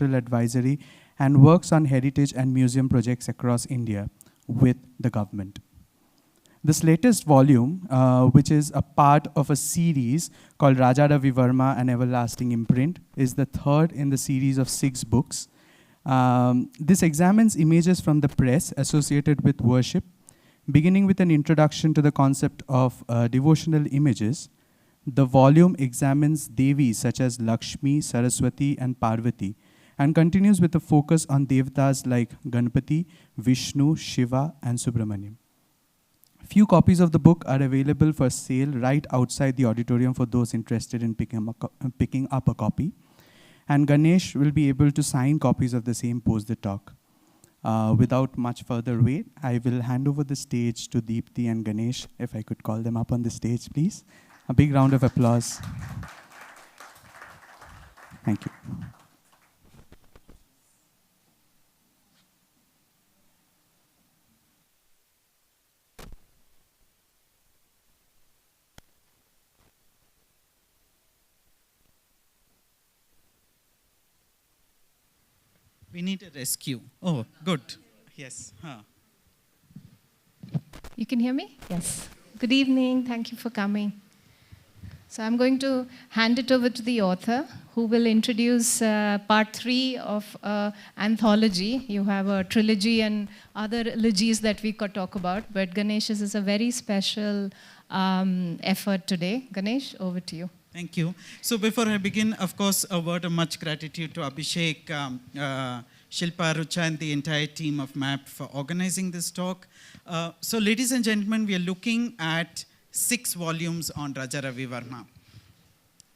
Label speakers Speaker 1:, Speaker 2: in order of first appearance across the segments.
Speaker 1: Cultural Advisory, and works on heritage and museum projects across India with the government. This latest volume, which is a part of a series called Raja Ravi Varma and Everlasting Imprint, is the third in the series of 6 books. This examines images from the press associated with worship, beginning with an introduction to the concept of devotional images. The volume examines Devis such as Lakshmi, Saraswati, and Parvati, and continues with a focus on Devathas like Ganapati, Vishnu, Shiva, and Subramanya. Few copies of the book are available for sale right outside the auditorium for those interested in picking up a copy. And Ganesh will be able to sign copies of the same post the talk. Without much further wait, I will hand over the stage to Deepthi and Ganesh, if I could call them up on the stage, please. A big round of applause. Thank you.
Speaker 2: We need a rescue. Oh, good. Yes.
Speaker 3: You can hear me? Yes. Good evening. Thank you for coming. So I'm going to hand it over to the author, who will introduce part 3 of anthology. You have a trilogy and other elegies that we could talk about, but Ganesh's is a very special effort today. Ganesh, over to you.
Speaker 2: Thank you. So before I begin, of course, a word of much gratitude to Abhishek, Shilpa, Rucha, and the entire team of MAP for organizing this talk. So ladies and gentlemen, we are looking at 6 volumes on Raja Ravi Varma.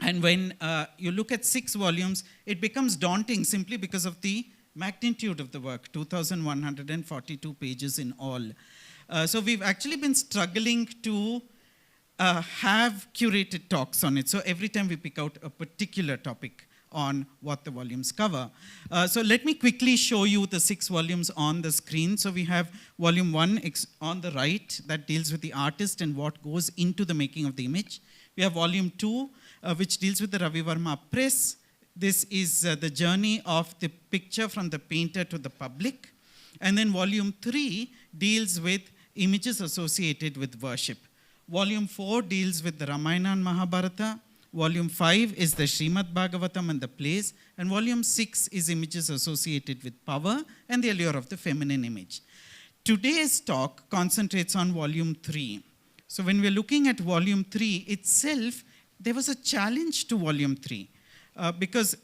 Speaker 2: And when you look at 6 volumes, it becomes daunting simply because of the magnitude of the work, 2,142 pages in all. So we've actually been struggling to have curated talks on it. So every time we pick out a particular topic on what the volumes cover. So let me quickly show you the 6 volumes on the screen. So we have volume 1 on the right that deals with the artist and what goes into the making of the image. We have volume 2, which deals with the Ravi Varma Press. This is the journey of the picture from the painter to the public. And then volume 3 deals with images associated with worship. Volume 4 deals with the Ramayana and Mahabharata. Volume 5 is the Srimad Bhagavatam and the plays. And volume 6 is images associated with power and the allure of the feminine image. Today's talk concentrates on volume 3. So when we're looking at volume 3 itself, there was a challenge to volume 3 because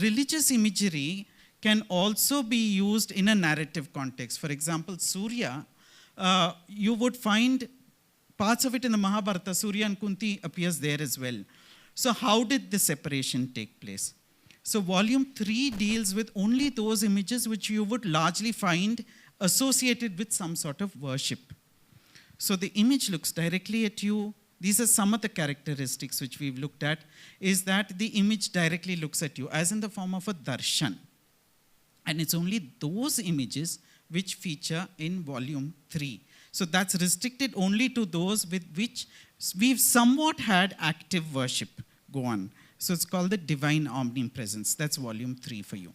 Speaker 2: religious imagery can also be used in a narrative context. For example, Surya, you would find parts of it in the Mahabharata. Surya and Kunti appears there as well. So how did the separation take place? So volume 3 deals with only those images which you would largely find associated with some sort of worship. So the image looks directly at you. These are some of the characteristics which we've looked at, is that the image directly looks at you, as in the form of a darshan. And it's only those images which feature in volume 3. So that's restricted only to those with which we've somewhat had active worship go on. So it's called the Divine Omnipresence. That's volume 3 for you.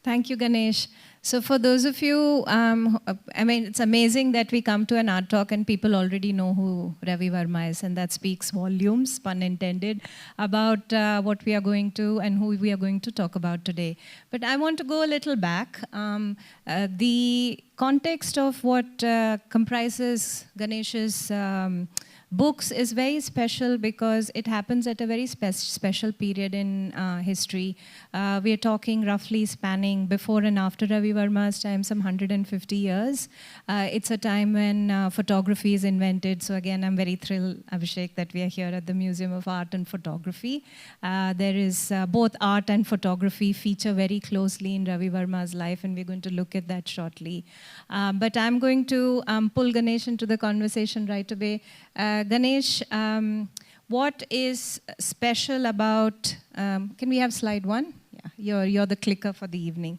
Speaker 3: Thank you, Ganesh. So for those of you, it's amazing that we come to an art talk and people already know who Ravi Varma is, and that speaks volumes, pun intended, about what we are going to and who we are going to talk about today. But I want to go a little back. The context of what comprises Ganesh's books is very special because it happens at a very special period in history. We are talking roughly spanning before and after Ravi Varma's time, some 150 years. It's a time when photography is invented. So again, I'm very thrilled, Abhishek, that we are here at the Museum of Art and Photography. There is both art and photography feature very closely in Ravi Varma's life, and we're going to look at that shortly. But I'm going to pull Ganesh into the conversation right away. Ganesh, what is special about, can we have slide 1? Yeah, you're the clicker for the evening.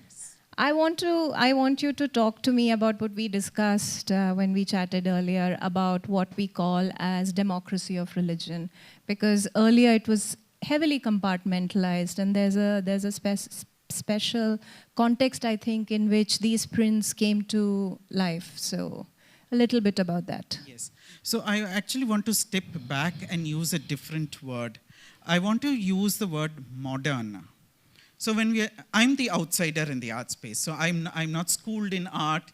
Speaker 3: Yes. I want you to talk to me about what we discussed when we chatted earlier about what we call as democracy of religion. Because earlier it was heavily compartmentalized, and there's a special context, I think, in which these prints came to life. So a little bit about that.
Speaker 2: Yes. So I actually want to step back and use a different word. I want to use the word modern. So I'm the outsider in the art space. So I'm not schooled in art.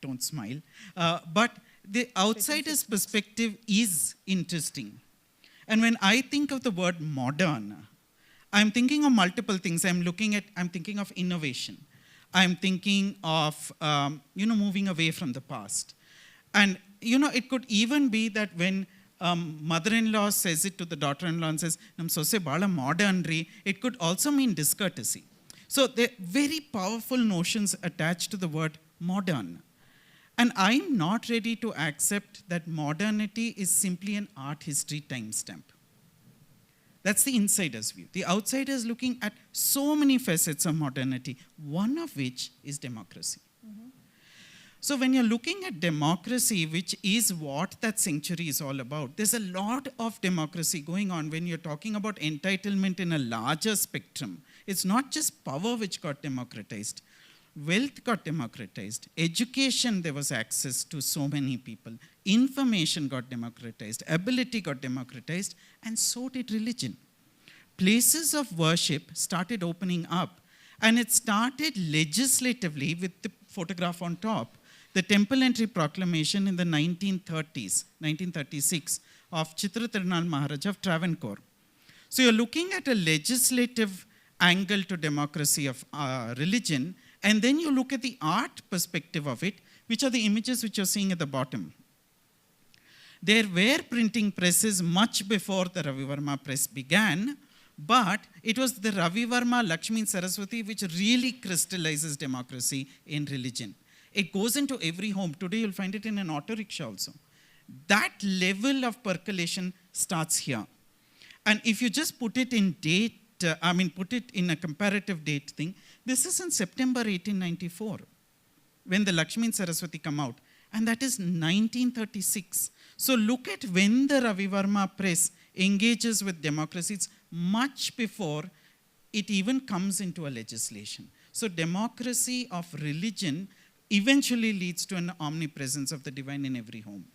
Speaker 2: Don't smile. But the outsider's perspective is interesting. And when I think of the word modern, I'm thinking of multiple things. I'm thinking of innovation. I'm thinking of, moving away from the past. And, it could even be that when mother-in-law says it to the daughter-in-law and says, "Nam sose bala modern re," it could also mean discourtesy. So there are very powerful notions attached to the word modern. And I'm not ready to accept that modernity is simply an art history timestamp. That's the insider's view. The outsider is looking at so many facets of modernity, one of which is democracy. Mm-hmm. So when you're looking at democracy, which is what that century is all about, there's a lot of democracy going on when you're talking about entitlement in a larger spectrum. It's not just power which got democratized. Wealth got democratized. Education, there was access to so many people. Information got democratized. Ability got democratized. And so did religion. Places of worship started opening up. And it started legislatively with the photograph on top. The Temple Entry Proclamation in the 1930s, 1936, of Chitra Tirunal Maharaja of Travancore. So you're looking at a legislative angle to democracy of religion, and then you look at the art perspective of it, which are the images which you're seeing at the bottom. There were printing presses much before the Ravi Varma Press began, but it was the Ravi Varma, Lakshmi and Saraswati which really crystallizes democracy in religion. It goes into every home. Today you'll find it in an auto rickshaw also. That level of percolation starts here. And if you just put it in date, put it in a comparative date thing, this is in September 1894, when the Lakshmi and Saraswati come out. And that is 1936. So look at when the Ravi Varma Press engages with democracy. It's much before it even comes into a legislation. So democracy of religion eventually leads to an omnipresence of the divine in every home.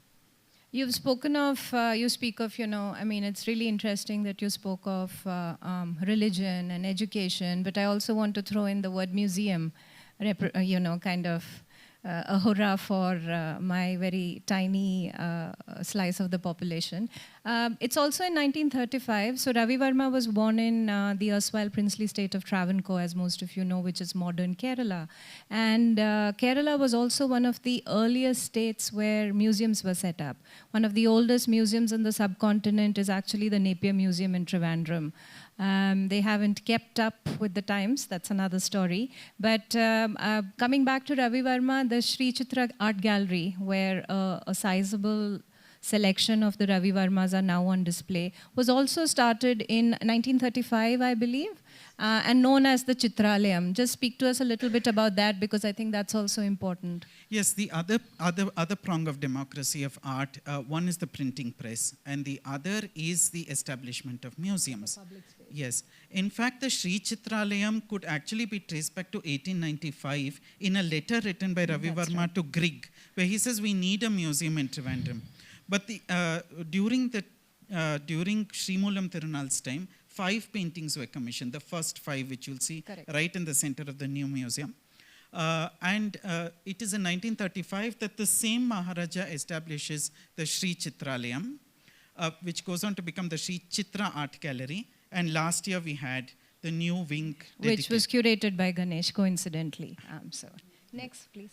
Speaker 3: You've spoken of, it's really interesting that you spoke of religion and education, but I also want to throw in the word museum, a hurrah for my very tiny slice of the population. It's also in 1935, so Ravi Varma was born in the erstwhile princely state of Travancore, as most of you know, which is modern Kerala. And Kerala was also one of the earliest states where museums were set up. One of the oldest museums in the subcontinent is actually the Napier Museum in Trivandrum. They haven't kept up with the times, that's another story. But coming back to Ravi Varma, the Sri Chitra Art Gallery, where a sizable selection of the Ravi Varmas are now on display, was also started in 1935, I believe, and known as the Chitralayam. Just speak to us a little bit about that, because I think that's also important.
Speaker 2: Yes, the other prong of democracy of art, one is the printing press, and the other is the establishment of museums.
Speaker 3: Public space.
Speaker 2: Yes. In fact, the Sri Chitralayam could actually be traced back to 1895 in a letter written by Ravi Varma to Grieg, where he says we need a museum in Trivandrum. But during Srimulam Tirunal's time, 5 paintings were commissioned, the first 5 which you'll see right in the center of the new museum. It is in 1935 that the same Maharaja establishes the Sri Chitralayam, which goes on to become the Sri Chitra Art Gallery. And last year we had the new wing
Speaker 3: which was curated by Ganesh, coincidentally. Next, please.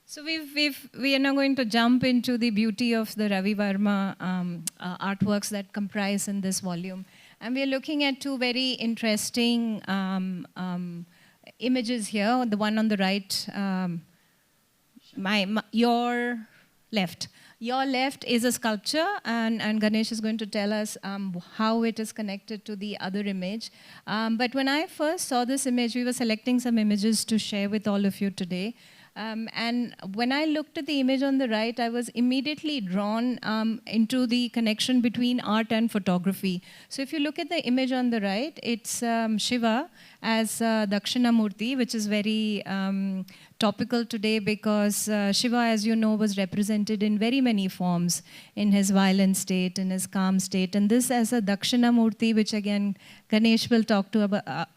Speaker 3: So we are now going to jump into the beauty of the Ravi Varma artworks that comprise in this volume. And we are looking at 2 very interesting images here. The one on the right, your left. Your left is a sculpture, and Ganesh is going to tell us how it is connected to the other image. But when I first saw this image, we were selecting some images to share with all of you today. And when I looked at the image on the right, I was immediately drawn into the connection between art and photography. So if you look at the image on the right, it's Shiva as Dakshinamurti, which is very topical today because Shiva, as you know, was represented in very many forms, in his violent state, in his calm state. And this as a Dakshinamurti, which again Ganesh will talk to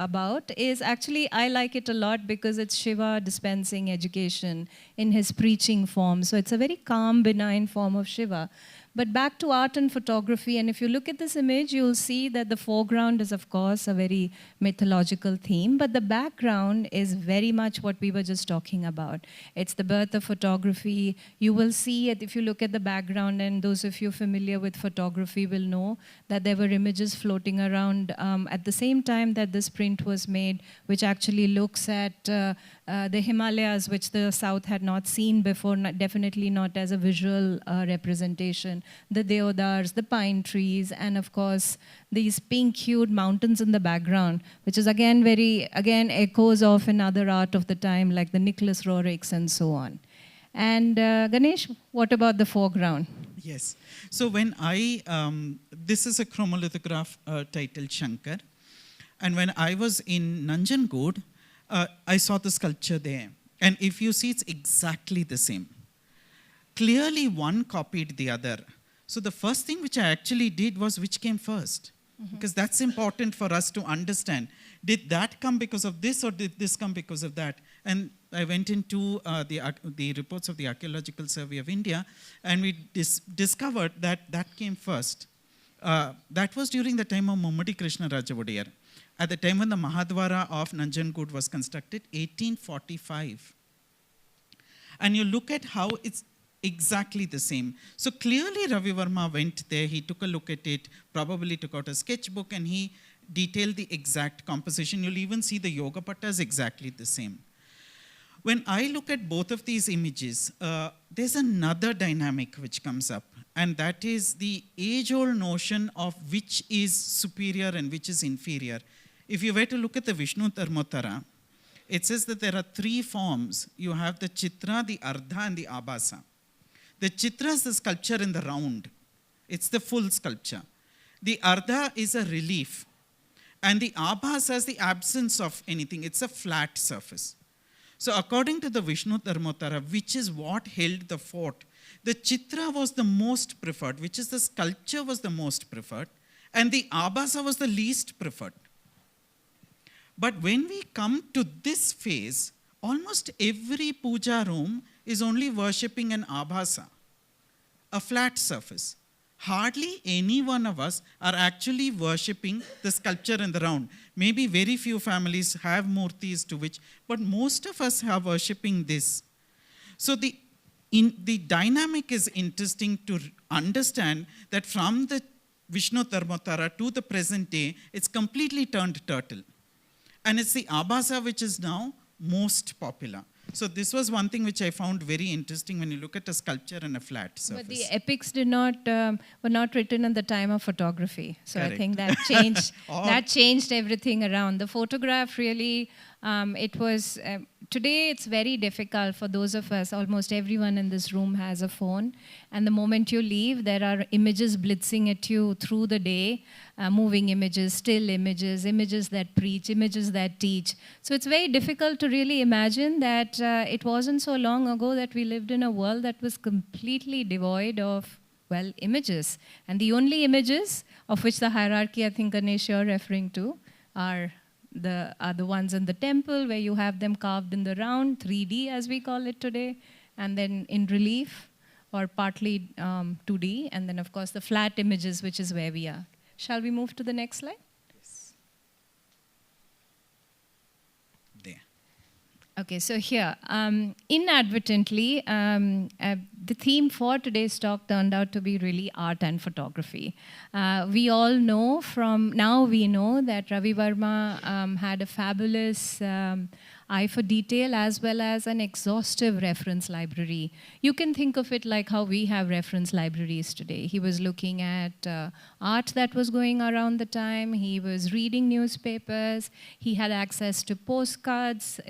Speaker 3: about, is actually, I like it a lot because it's Shiva dispensing education in his preaching form. So it's a very calm, benign form of Shiva. But back to art and photography, and if you look at this image, you'll see that the foreground is, of course, a very mythological theme, but the background is very much what we were just talking about. It's the birth of photography. You will see it if you look at the background, and those of you familiar with photography will know that there were images floating around at the same time that this print was made, which actually looks at the Himalayas, which the South had not seen before, definitely not as a visual representation. The Devathas, the pine trees, and of course, these pink-hued mountains in the background, which is again echoes of another art of the time, like the Nicholas Rorik's and so on. And Ganesh, what about the foreground?
Speaker 2: Yes. So when this is a chromolithograph titled Shankar. And when I was in Nanjangud, I saw the sculpture there. And if you see, it's exactly the same. Clearly, one copied the other. So the first thing which I actually did was which came first. Because that's important for us to understand. Did that come because of this, or did this come because of that? And I went into the reports of the Archaeological Survey of India, and we discovered that that came first. That was during the time of Mummadi Krishna Rajavadiyar. At the time when the Mahadwara of Nanjangud was constructed, 1845. And you look at how it's exactly the same. So clearly Ravi Varma went there, he took a look at it, probably took out a sketchbook, and he detailed the exact composition. You'll even see the Yoga Pattas exactly the same. When I look at both of these images, there's another dynamic which comes up, and that is the age-old notion of which is superior and which is inferior. If you were to look at the Vishnu Dharmottara, it says that there are three forms. You have the Chitra, the Ardha, and the Abhasa. The Chitra is the sculpture in the round. It's the full sculpture. The Ardha is a relief. And the Abhasa is the absence of anything. It's a flat surface. So according to the Vishnu Dharmottara, which is what held the fort, the Chitra was the most preferred, which is the sculpture was the most preferred, and the Abhasa was the least preferred. But when we come to this phase, almost every puja room is only worshipping an Abhasa, a flat surface. Hardly any one of us are actually worshipping the sculpture in the round. Maybe very few families have murtis to which, but most of us are worshipping this. So the dynamic is interesting to understand that from the Vishnu Dharmottara to the present day, it's completely turned turtle. And it's the Abhasa which is now most popular. So this was one thing which I found very interesting when you look at a sculpture and a flat surface.
Speaker 3: But the epics were not written at the time of photography. So
Speaker 2: Correct.
Speaker 3: I think that changed, that changed everything around. The photograph really, today it's very difficult for those of us, almost everyone in this room has a phone. And the moment you leave, there are images blitzing at you through the day, moving images, still images, images that preach, images that teach. So it's very difficult to really imagine that it wasn't so long ago that we lived in a world that was completely devoid of, well, images. And the only images of which the hierarchy I think Ganesh you're referring to are the ones in the temple where you have them carved in the round, 3D as we call it today, and then in relief or partly 2D, and then of course the flat images, which is where we are. Shall we move to the next slide?
Speaker 2: Yes. There.
Speaker 3: Okay, so here, inadvertently, the theme for today's talk turned out to be really art and photography. We all know now we know that Ravi Varma had a fabulous eye for detail, as well as an exhaustive reference library. You can think of it like how we have reference libraries today. He was looking at art that was going around the time. He was reading newspapers. He had access to postcards.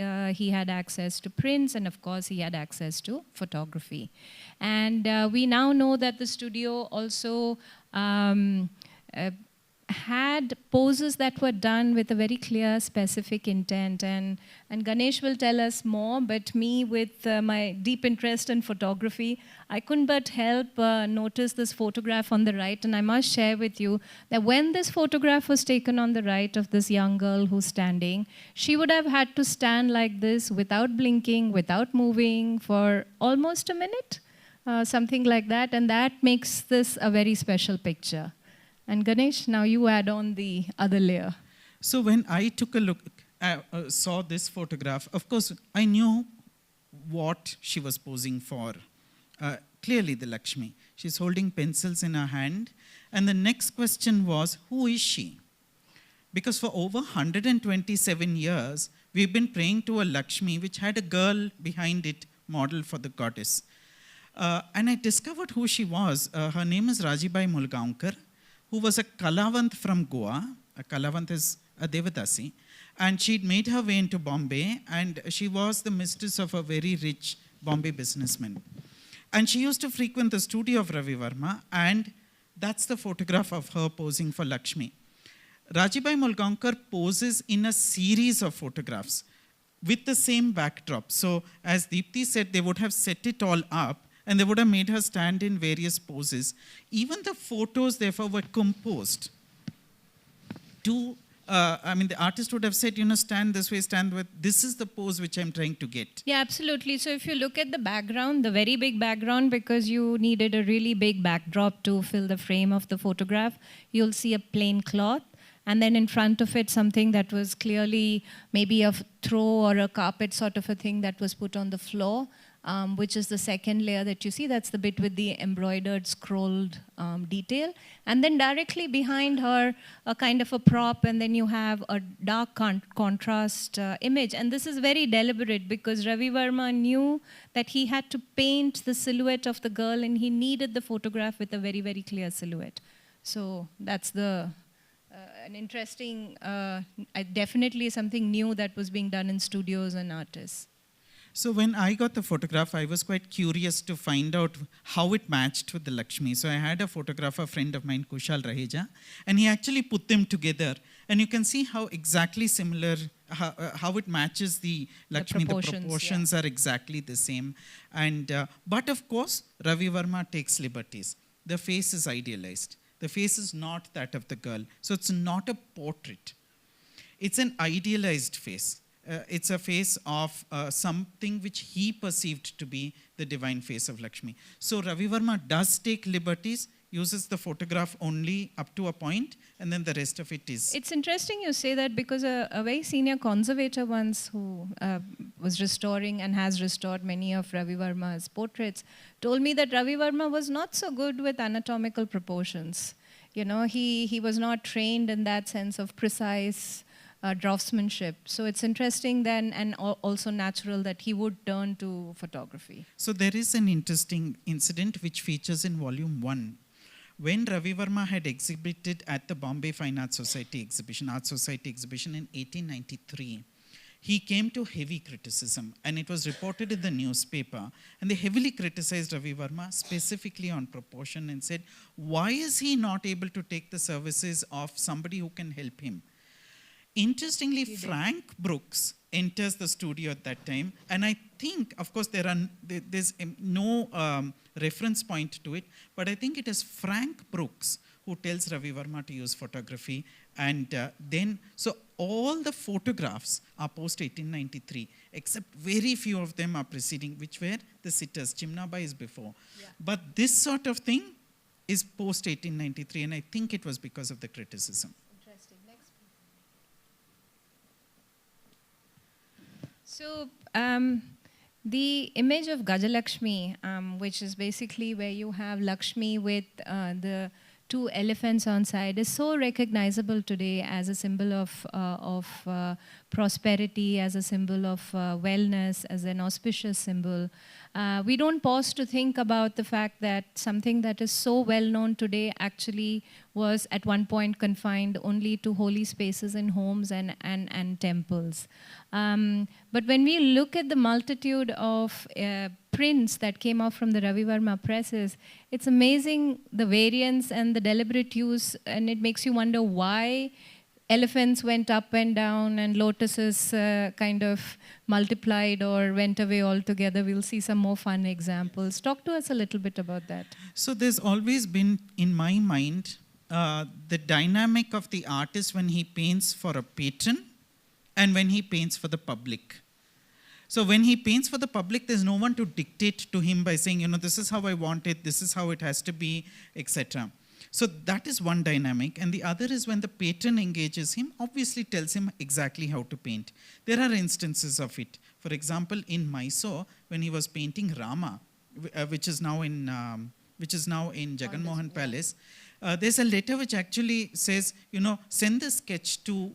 Speaker 3: He had access to prints. And of course, he had access to photography. And we now know that the studio also had poses that were done with a very clear, specific intent. And Ganesh will tell us more, but me, with my deep interest in photography, I couldn't but help notice this photograph on the right. And I must share with you that when this photograph was taken on the right of this young girl who's standing, she would have had to stand like this without blinking, without moving for almost a minute, something like that. And that makes this a very special picture. And Ganesh, now you add on the other layer.
Speaker 2: So when I took a look, saw this photograph, of course, I knew what she was posing for. Clearly the Lakshmi. She's holding pencils in her hand. And the next question was, who is she? Because for over 127 years, we've been praying to a Lakshmi, which had a girl behind it, model for the goddess. And I discovered who she was. Her name is Rajibai Mulgaonkar, who was a Kalavant from Goa. A Kalavant is a Devathasi. And she'd made her way into Bombay, and she was the mistress of a very rich Bombay businessman. And she used to frequent the studio of Ravi Varma, and that's the photograph of her posing for Lakshmi. Rajibai Mulgaonkar poses in a series of photographs with the same backdrop. So as Deepthi said, they would have set it all up, and they would have made her stand in various poses. Even the photos, therefore, were composed to, the artist would have said, stand this way, stand with, this is the pose which I'm trying to get.
Speaker 3: Yeah, absolutely. So if you look at the background, the very big background, because you needed a really big backdrop to fill the frame of the photograph, you'll see a plain cloth. And then in front of it, something that was clearly maybe a throw or a carpet sort of a thing that was put on the floor. Which is the second layer that you see. That's the bit with the embroidered, scrolled detail. And then directly behind her, a kind of a prop, and then you have a dark contrast image. And this is very deliberate because Ravi Varma knew that he had to paint the silhouette of the girl, and he needed the photograph with a very, very clear silhouette. So that's an interesting, definitely something new that was being done in studios and artists.
Speaker 2: So when I got the photograph, I was quite curious to find out how it matched with the Lakshmi. So I had a photographer friend of mine, Kushal Raheja, and he actually put them together. And you can see how exactly similar, how it matches the Lakshmi. The proportions are exactly the same. And but of course, Ravi Varma takes liberties. The face is idealized. The face is not that of the girl. So it's not a portrait. It's an idealized face. It's a face of something which he perceived to be the divine face of Lakshmi. So Ravi Varma does take liberties, uses the photograph only up to a point, and then the rest of it is.
Speaker 3: It's interesting you say that because a very senior conservator once who was restoring and has restored many of Ravi Varma's portraits told me that Ravi Varma was not so good with anatomical proportions. He was not trained in that sense of precise draftsmanship. So it's interesting then, and also natural, that he would turn to photography.
Speaker 2: So there is an interesting incident which features in volume 1. When Ravi Varma had exhibited at the Bombay Fine Arts Society exhibition, Art Society exhibition in 1893, he came to heavy criticism, and it was reported in the newspaper, and they heavily criticized Ravi Varma specifically on proportion and said, why is he not able to take the services of somebody who can help him? Interestingly, Frank Brooks enters the studio at that time, and I think, of course, there's no reference point to it, but I think it is Frank Brooks who tells Ravi Varma to use photography, and so all the photographs are post-1893, except very few of them are preceding, which were the sitters. Chimnabai is before. Yeah. But this sort of thing is post-1893, and I think it was because of the criticism.
Speaker 3: So the image of Gajalakshmi, which is basically where you have Lakshmi with the two elephants on side is so recognizable today as a symbol of prosperity, as a symbol of wellness, as an auspicious symbol. We don't pause to think about the fact that something that is so well known today actually was at one point confined only to holy spaces in homes and temples. But when we look at the multitude of prints that came out from the Ravi Varma presses, it's amazing the variance and the deliberate use, and it makes you wonder why elephants went up and down and lotuses kind of multiplied or went away altogether. We'll see some more fun examples. Talk to us a little bit about that.
Speaker 2: So there's always been, in my mind, the dynamic of the artist when he paints for a patron and when he paints for the public. So when he paints for the public, there's no one to dictate to him by saying, this is how I want it, this is how it has to be, etc. So that is one dynamic. And the other is when the patron engages him, obviously tells him exactly how to paint. There are instances of it. For example, in Mysore, when he was painting Rama, which is now in Jagan Mohan Palace, there's a letter which actually says, send the sketch to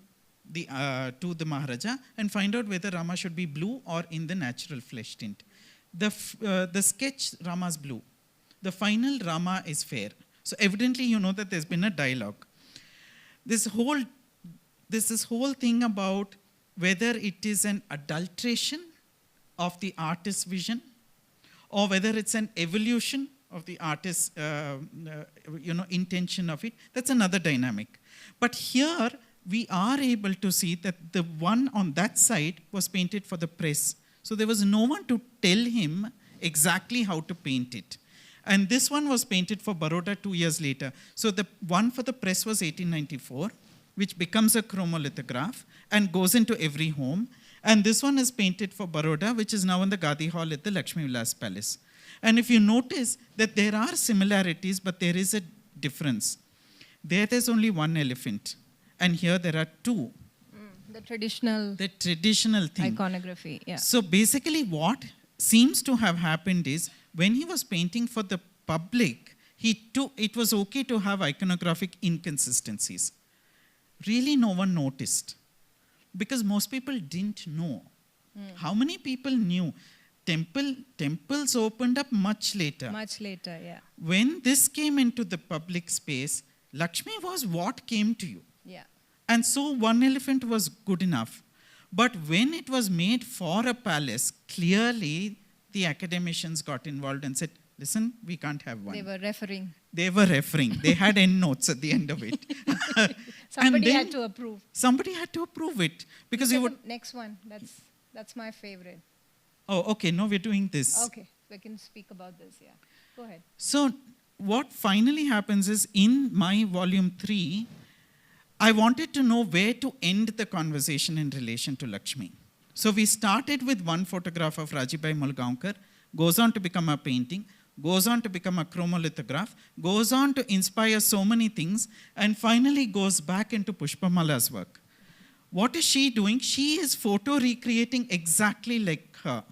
Speaker 2: the Maharaja and find out whether Rama should be blue or in the natural flesh tint. The sketch, Rama's blue. The final Rama is fair. So evidently you know that there's been a dialogue. This whole thing about whether it is an adulteration of the artist's vision or whether it's an evolution of the artist's intention of it, that's another dynamic. But here we are able to see that the one on that side was painted for the press. So there was no one to tell him exactly how to paint it. And this one was painted for Baroda 2 years later. So the one for the press was 1894, which becomes a chromolithograph and goes into every home. And this one is painted for Baroda, which is now in the Gadi Hall at the Lakshmi Vilas Palace. And if you notice that there are similarities, but there is a difference. There's only one elephant. And here there are two.
Speaker 3: The traditional
Speaker 2: thing.
Speaker 3: Iconography, yeah.
Speaker 2: So basically what seems to have happened is, when he was painting for the public, it was okay to have iconographic inconsistencies. Really no one noticed. Because most people didn't know. How many people knew? Temples opened up much later.
Speaker 3: Much later, yeah.
Speaker 2: When this came into the public space, Lakshmi was what came to you.
Speaker 3: Yeah.
Speaker 2: And so one elephant was good enough. But when it was made for a palace, clearly the academicians got involved and said, listen, we can't have one.
Speaker 3: They were referring.
Speaker 2: They had endnotes at the end of it.
Speaker 3: Somebody had to approve.
Speaker 2: Somebody had to approve it. Because
Speaker 3: the next one, that's my favorite.
Speaker 2: Oh, okay, no, we're doing this.
Speaker 3: Okay, we can speak about this, yeah. Go ahead.
Speaker 2: So what finally happens is, in my volume 3, I wanted to know where to end the conversation in relation to Lakshmi. So we started with one photograph of Rajibai Mulgaonkar, goes on to become a painting, goes on to become a chromolithograph, goes on to inspire so many things, and finally goes back into Pushpamala's work. What is she doing? She is photo recreating exactly like her.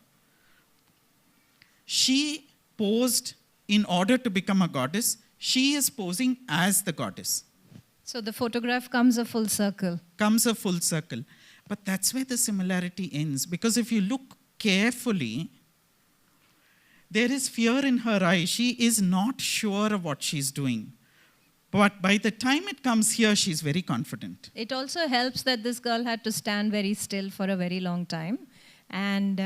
Speaker 2: She posed in order to become a goddess. She is posing as the goddess.
Speaker 3: So the photograph comes a full circle.
Speaker 2: But that's where the similarity ends. Because if you look carefully, there is fear in her eye. She is not sure of what she's doing. But by the time it comes here, she's very confident.
Speaker 3: It also helps that this girl had to stand very still for a very long time. And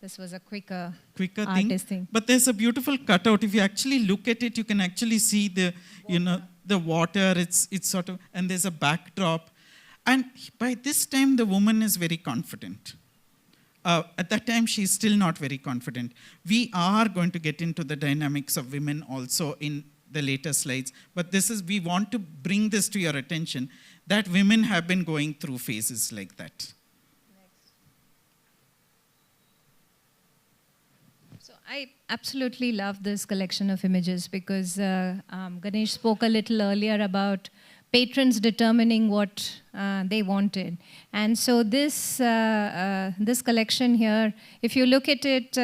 Speaker 3: this was a quicker artist thing.
Speaker 2: But there's a beautiful cutout. If you actually look at it, you can actually see the water. It's sort of, and there's a backdrop. And by this time, the woman is very confident. At that time, she's still not very confident. We are going to get into the dynamics of women also in the later slides. But we want to bring this to your attention, that women have been going through phases like that.
Speaker 3: I absolutely love this collection of images because Ganesh spoke a little earlier about patrons determining what they wanted. And so this collection here, if you look at it,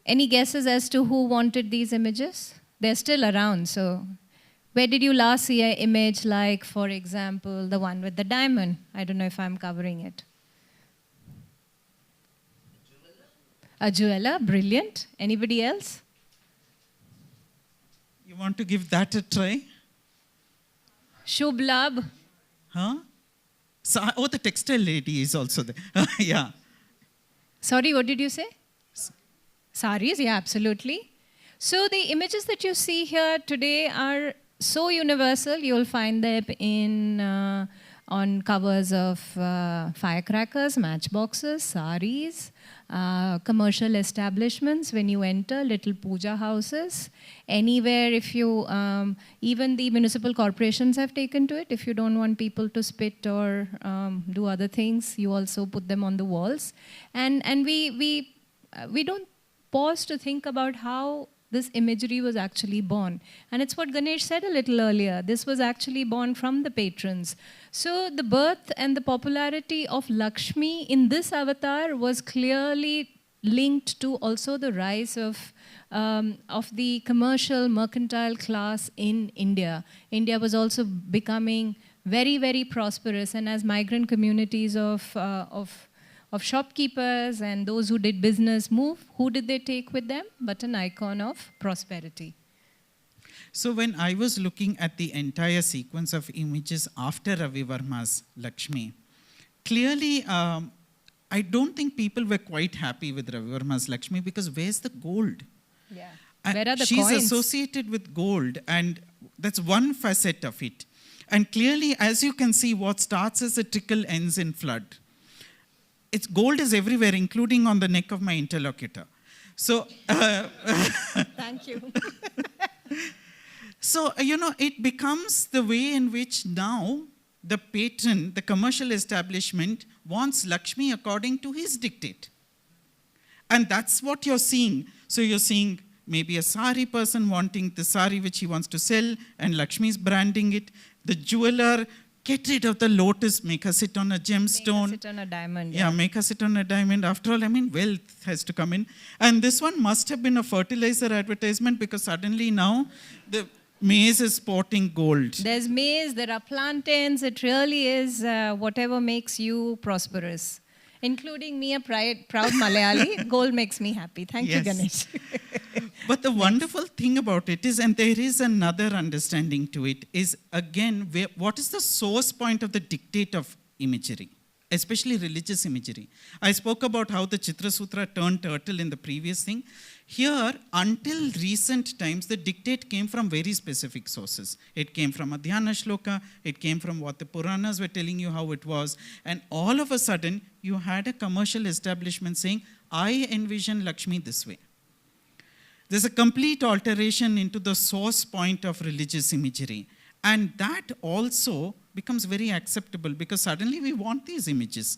Speaker 3: any guesses as to who wanted these images? They're still around, so Where did you last see an image like, for example, the one with the diamond? I don't know if I'm covering it. A jeweler, brilliant. Anybody else?
Speaker 2: You want to give that a try?
Speaker 3: Shubh Labh.
Speaker 2: Huh? So, oh, the textile lady is also there. Yeah.
Speaker 3: Sorry, what did you say? Saris, yeah, absolutely. So the images that you see here today are so universal. You'll find them on covers of firecrackers, matchboxes, saris, commercial establishments when you enter, little puja houses, anywhere. If you, even the municipal corporations have taken to it. If you don't want people to spit or do other things, you also put them on the walls. And we don't pause to think about how this imagery was actually born. And it's what Ganesh said a little earlier. This was actually born from the patrons. So the birth and the popularity of Lakshmi in this avatar was clearly linked to also the rise of the commercial mercantile class in India. India was also becoming very, very prosperous. And as migrant communities of shopkeepers and those who did business move, who did they take with them? But an icon of prosperity.
Speaker 2: So when I was looking at the entire sequence of images after Ravi Varma's Lakshmi, clearly I don't think people were quite happy with Ravi Varma's Lakshmi because where's the gold?
Speaker 3: Yeah.
Speaker 2: And
Speaker 3: where are the
Speaker 2: she's
Speaker 3: coins?
Speaker 2: associated with gold, and that's one facet of it. And clearly, as you can see, what starts as a trickle ends in flood. It's gold is everywhere, including on the neck of my interlocutor. So,
Speaker 3: Thank you.
Speaker 2: so, it becomes the way in which now the patron, the commercial establishment, wants Lakshmi according to his dictate. And that's what you're seeing. So you're seeing maybe a sari person wanting the sari which he wants to sell, and Lakshmi's branding it. The jeweler, get rid of the lotus, make her sit on a gemstone.
Speaker 3: Make her sit on a diamond.
Speaker 2: Yeah, make her sit on a diamond. After all, wealth has to come in. And this one must have been a fertilizer advertisement because suddenly now the maize is sporting gold.
Speaker 3: There's maize, there are plantains. It really is whatever makes you prosperous. Including me, a proud Malayali, gold makes me happy. Thank you, Ganesh.
Speaker 2: But the wonderful thing about it is, and there is another understanding to it, is again, what is the source point of the dictate of imagery, especially religious imagery? I spoke about how the Chitra Sutra turned turtle in the previous thing. Here, until recent times, the dictate came from very specific sources. It came from a Dhyana Shloka, it came from what the Puranas were telling you how it was, and all of a sudden, you had a commercial establishment saying, I envision Lakshmi this way. There's a complete alteration into the source point of religious imagery. And that also becomes very acceptable because suddenly we want these images.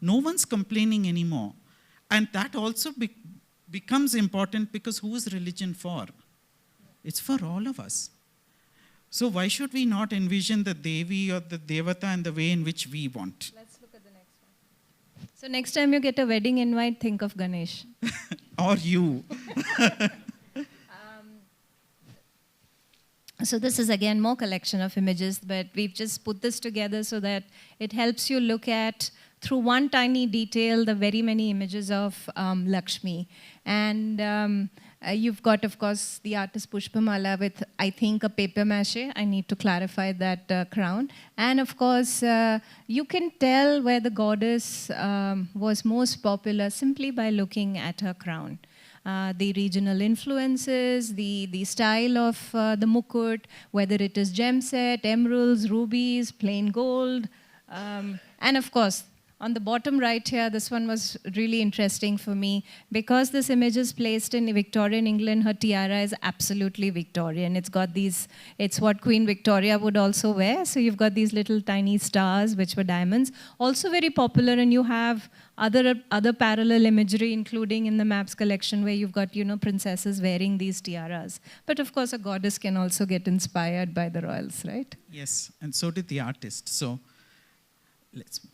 Speaker 2: No one's complaining anymore. And that also becomes important because who is religion for? It's for all of us. So why should we not envision the Devi or the Devatha in the way in which we want?
Speaker 3: Let's look at the next one. So next time you get a wedding invite, think of Ganesh.
Speaker 2: Or you.
Speaker 3: So this is again more collection of images, but we've just put this together so that it helps you look at, through one tiny detail, the very many images of Lakshmi. And you've got, of course, the artist Pushpamala with, I think, a paper mache. I need to clarify that crown. And of course, you can tell where the goddess was most popular simply by looking at her crown. The regional influences, the style of the mukut, whether it is gem set, emeralds, rubies, plain gold, and of course, on the bottom right here, this one was really interesting for me. Because this image is placed in Victorian England, her tiara is absolutely Victorian. It's got these, it's what Queen Victoria would also wear. So you've got these little tiny stars, which were diamonds. Also very popular, and you have other parallel imagery, including in the maps collection, where you've got, princesses wearing these tiaras. But of course, a goddess can also get inspired by the royals, right?
Speaker 2: Yes, and so did the artist. So let's move.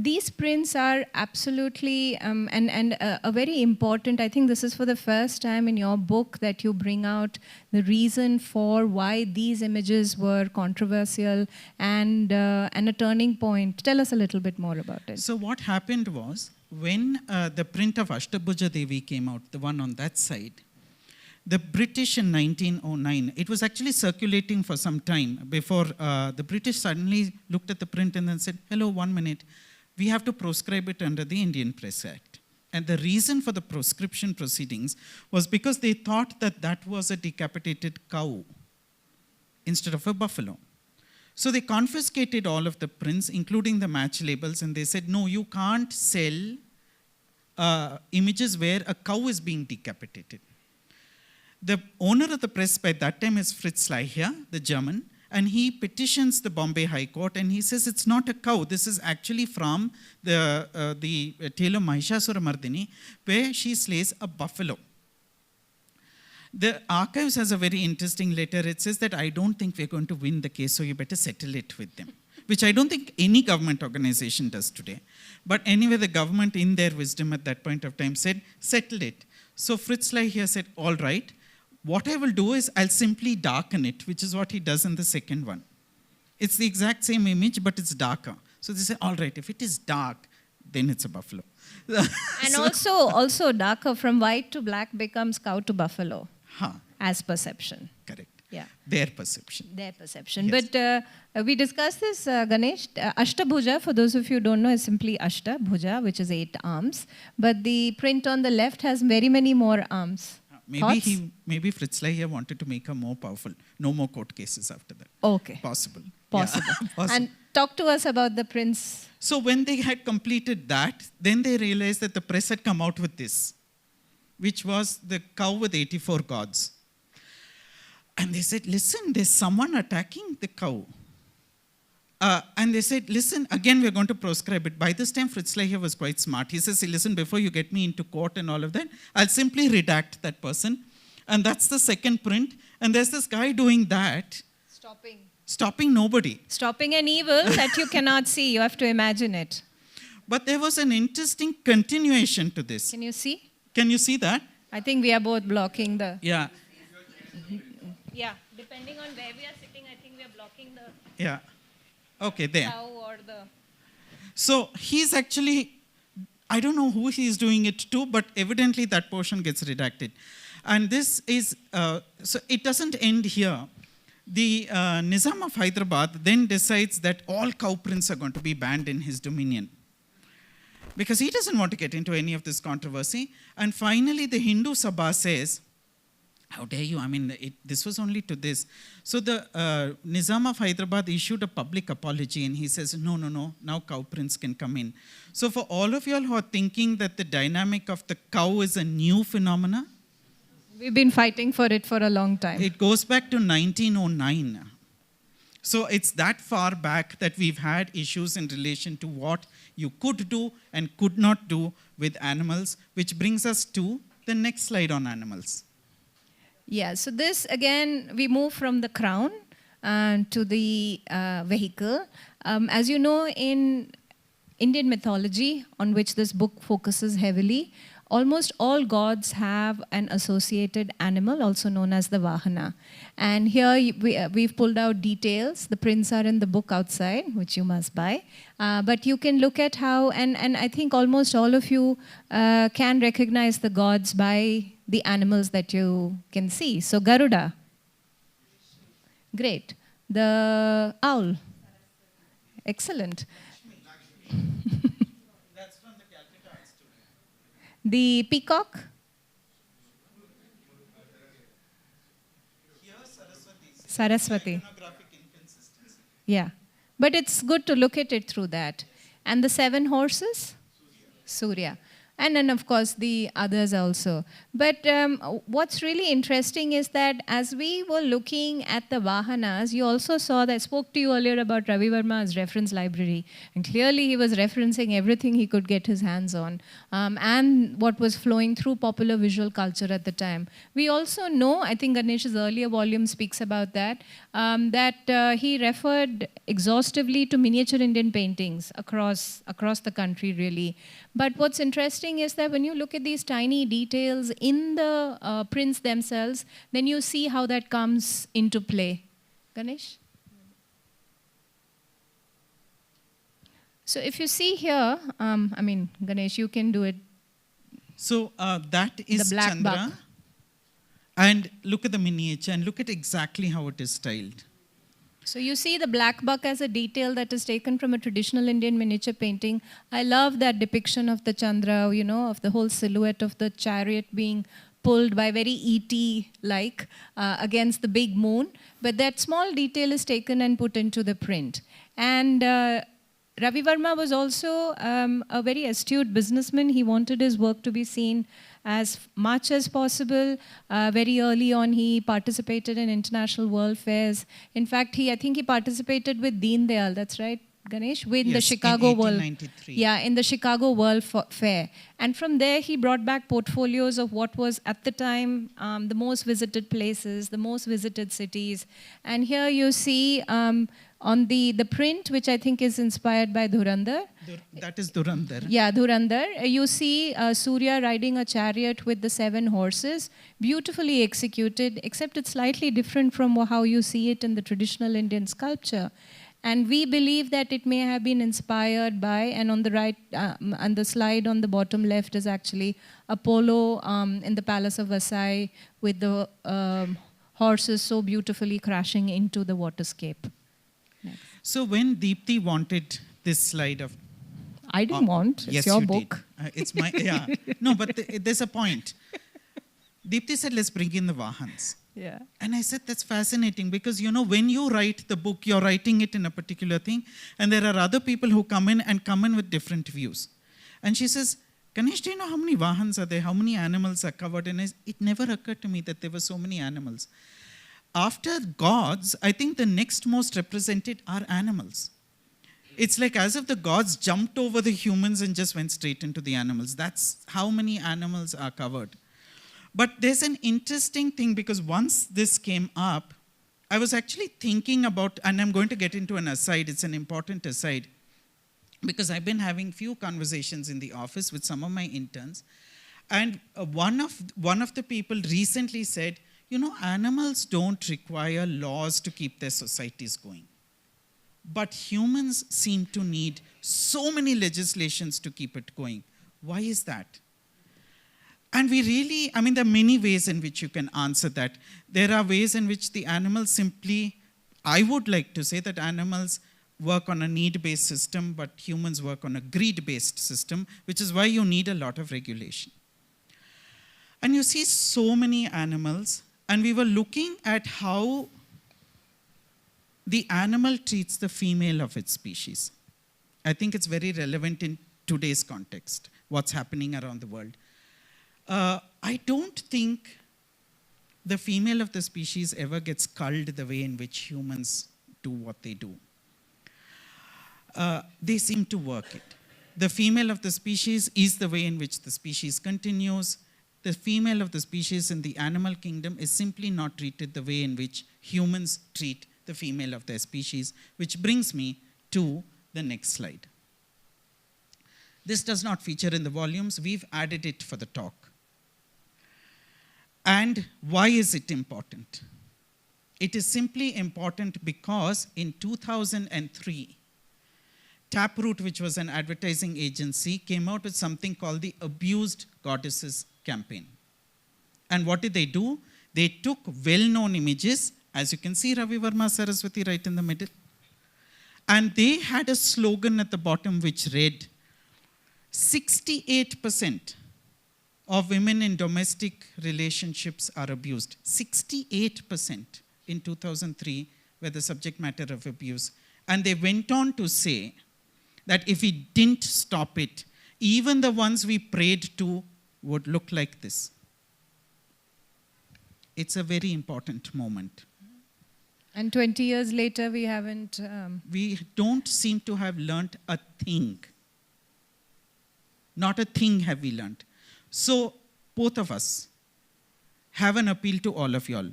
Speaker 3: these prints are absolutely, and a very important, I think this is for the first time in your book that you bring out the reason for why these images were controversial and a turning point. Tell us a little bit more about it.
Speaker 2: So what happened was, when the print of Ashtabhuja Devi came out, the one on that side, the British in 1909, it was actually circulating for some time before the British suddenly looked at the print and then said, hello, 1 minute, we have to proscribe it under the Indian Press Act. And the reason for the proscription proceedings was because they thought that that was a decapitated cow instead of a buffalo. So they confiscated all of the prints, including the match labels, and they said, no, you can't sell images where a cow is being decapitated. The owner of the press by that time is Fritz Leicher, the German, and he petitions the Bombay High Court and he says it's not a cow. This is actually from the tale of Mahishasura Mardini, where she slays a buffalo. The archives has a very interesting letter. It says that I don't think we're going to win the case, so you better settle it with them, which I don't think any government organization does today. But anyway, the government in their wisdom at that point of time said, settle it. So Fritz Leicher said, all right. What I will do is I'll simply darken it, which is what he does in the second one. It's the exact same image, but it's darker. So they say, all right, if it is dark, then it's a buffalo.
Speaker 3: And also darker, from white to black becomes cow to buffalo, as perception.
Speaker 2: Correct.
Speaker 3: Yeah.
Speaker 2: Their perception.
Speaker 3: Their perception.
Speaker 2: Yes.
Speaker 3: But we discussed this, Ganesh. Ashtabhuja, for those of you who don't know, is simply Ashtabhuja, which is 8 arms. But the print on the left has very many more arms.
Speaker 2: Maybe Fritz Leicher wanted to make her more powerful. No more court cases after that.
Speaker 3: Okay.
Speaker 2: Possible.
Speaker 3: Possible.
Speaker 2: Yeah. Possible.
Speaker 3: And talk to us about the prints.
Speaker 2: So when they had completed that, then they realized that the press had come out with this, which was the cow with 84 gods. And they said, listen, there's someone attacking the cow. And they said, listen, again, we're going to proscribe it. By this time, Fritz Leicher was quite smart. He says, listen, before you get me into court and all of that, I'll simply redact that person. And that's the second print. And there's this guy doing that. Stopping nobody.
Speaker 3: Stopping an evil that you cannot see. You have to imagine it.
Speaker 2: But there was an interesting continuation to this.
Speaker 3: Can you see?
Speaker 2: Can you see that?
Speaker 3: I think we are both blocking the...
Speaker 2: Yeah.
Speaker 3: Yeah. Depending on where we are sitting, I think we are blocking the...
Speaker 2: Yeah. Okay, there.
Speaker 3: Cow or the...
Speaker 2: So he's actually, I don't know who he's doing it to, but evidently that portion gets redacted. And this is, so it doesn't end here. The Nizam of Hyderabad then decides that all cow prints are going to be banned in his dominion, because he doesn't want to get into any of this controversy. And finally, the Hindu Sabha says, how dare you? I mean, this was only to this. So the Nizam of Hyderabad issued a public apology and he says, no, now cow prints can come in. So for all of you all who are thinking that the dynamic of the cow is a new phenomena,
Speaker 3: we've been fighting for it for a long time.
Speaker 2: It goes back to 1909. So it's that far back that we've had issues in relation to what you could do and could not do with animals, which brings us to the next slide on animals.
Speaker 3: Yeah, so this, again, we move from the crown to the vehicle. As you know, in Indian mythology, on which this book focuses heavily, almost all gods have an associated animal, also known as the Vahana. And here we've pulled out details. The prints are in the book outside, which you must buy. But you can look at how, and I think almost all of you can recognize the gods by the animals that you can see. So Garuda. Great. The owl. Excellent.
Speaker 2: That's from the Calcutta Art Studio.
Speaker 3: The peacock.
Speaker 2: Here,
Speaker 3: Saraswati.
Speaker 2: Iconographic inconsistency.
Speaker 3: Yeah. But it's good to look at it through that. And the 7 horses? Surya. and then of course the others also. But what's really interesting is that as we were looking at the Vahanas, you also saw that I spoke to you earlier about Ravi Varma's reference library, and clearly he was referencing everything he could get his hands on, and what was flowing through popular visual culture at the time. We also know, I think Ganesh's earlier volume speaks about that, that he referred exhaustively to miniature Indian paintings across the country, really. But what's interesting is that when you look at these tiny details in the prints themselves, then you see how that comes into play. Ganesh? So if you see here, I mean, Ganesh, you can do it.
Speaker 2: So that is
Speaker 3: The black
Speaker 2: Chandra.
Speaker 3: buck.
Speaker 2: And look at the miniature and look at exactly how it is styled.
Speaker 3: So you see the black buck as a detail that is taken from a traditional Indian miniature painting. I love that depiction of the Chandra, you know, of the whole silhouette of the chariot being pulled by very E.T.-like against the big moon. But that small detail is taken and put into the print. And Ravi Varma was also a very astute businessman. He wanted his work to be seen as much as possible. Very early on, he participated in international world fairs. In fact, I think he participated with Deen Dayal, that's right, Ganesh? With
Speaker 2: Yes,
Speaker 3: the Chicago
Speaker 2: in
Speaker 3: World.
Speaker 2: 1893.
Speaker 3: Yeah, in the Chicago World Fair. And from there, he brought back portfolios of what was at the time the most visited places, the most visited cities. And here you see on the print, which I think is inspired by Dhurandhar.
Speaker 2: That is Dhurandhar.
Speaker 3: Yeah, Dhurandhar. You see Surya riding a chariot with the 7 horses, beautifully executed, except it's slightly different from how you see it in the traditional Indian sculpture. And we believe that it may have been inspired by, and on the right, on the slide on the bottom left is actually Apollo in the Palace of Versailles with the horses so beautifully crashing into the waterscape. Next.
Speaker 2: So when Deepthi wanted this slide of...
Speaker 3: I didn't want, it's
Speaker 2: yes,
Speaker 3: your
Speaker 2: you
Speaker 3: book.
Speaker 2: Did. It's my, yeah. No, but there's a point. Deepthi said, let's bring in the Vahans.
Speaker 3: Yeah.
Speaker 2: And I said, that's fascinating because, you know, when you write the book, you're writing it in a particular thing, and there are other people who come in with different views. And she says, Ganesh, do you know how many Vahans are there? How many animals are covered? And it never occurred to me that there were so many animals. After gods, I think the next most represented are animals. It's like as if the gods jumped over the humans and just went straight into the animals. That's how many animals are covered. But there's an interesting thing because once this came up, I was actually thinking about, and I'm going to get into an aside, it's an important aside, because I've been having few conversations in the office with some of my interns, and one of the people recently said, you know, animals don't require laws to keep their societies going. But humans seem to need so many legislations to keep it going. Why is that? And we really, I mean, there are many ways in which you can answer that. There are ways in which the animals simply, I would like to say that animals work on a need-based system, but humans work on a greed-based system, which is why you need a lot of regulation. And you see so many animals, and we were looking at how the animal treats the female of its species. I think it's very relevant in today's context, what's happening around the world. I don't think the female of the species ever gets culled the way in which humans do what they do. They seem to work it. The female of the species is the way in which the species continues. The female of the species in the animal kingdom is simply not treated the way in which humans treat the female of their species, which brings me to the next slide. This does not feature in the volumes. We've added it for the talk. And why is it important? It is simply important because in 2003, Taproot, which was an advertising agency, came out with something called the Abused Goddesses campaign. And what did they do? They took well-known images, as you can see Ravi Varma Saraswati right in the middle, and they had a slogan at the bottom which read, 68% of women in domestic relationships are abused. 68% in 2003 were the subject matter of abuse. And they went on to say that if we didn't stop it, even the ones we prayed to would look like this. It's a very important moment.
Speaker 3: And 20 years later, we haven't...
Speaker 2: We don't seem to have learnt a thing. Not a thing have we learnt. So, both of us have an appeal to all of y'all,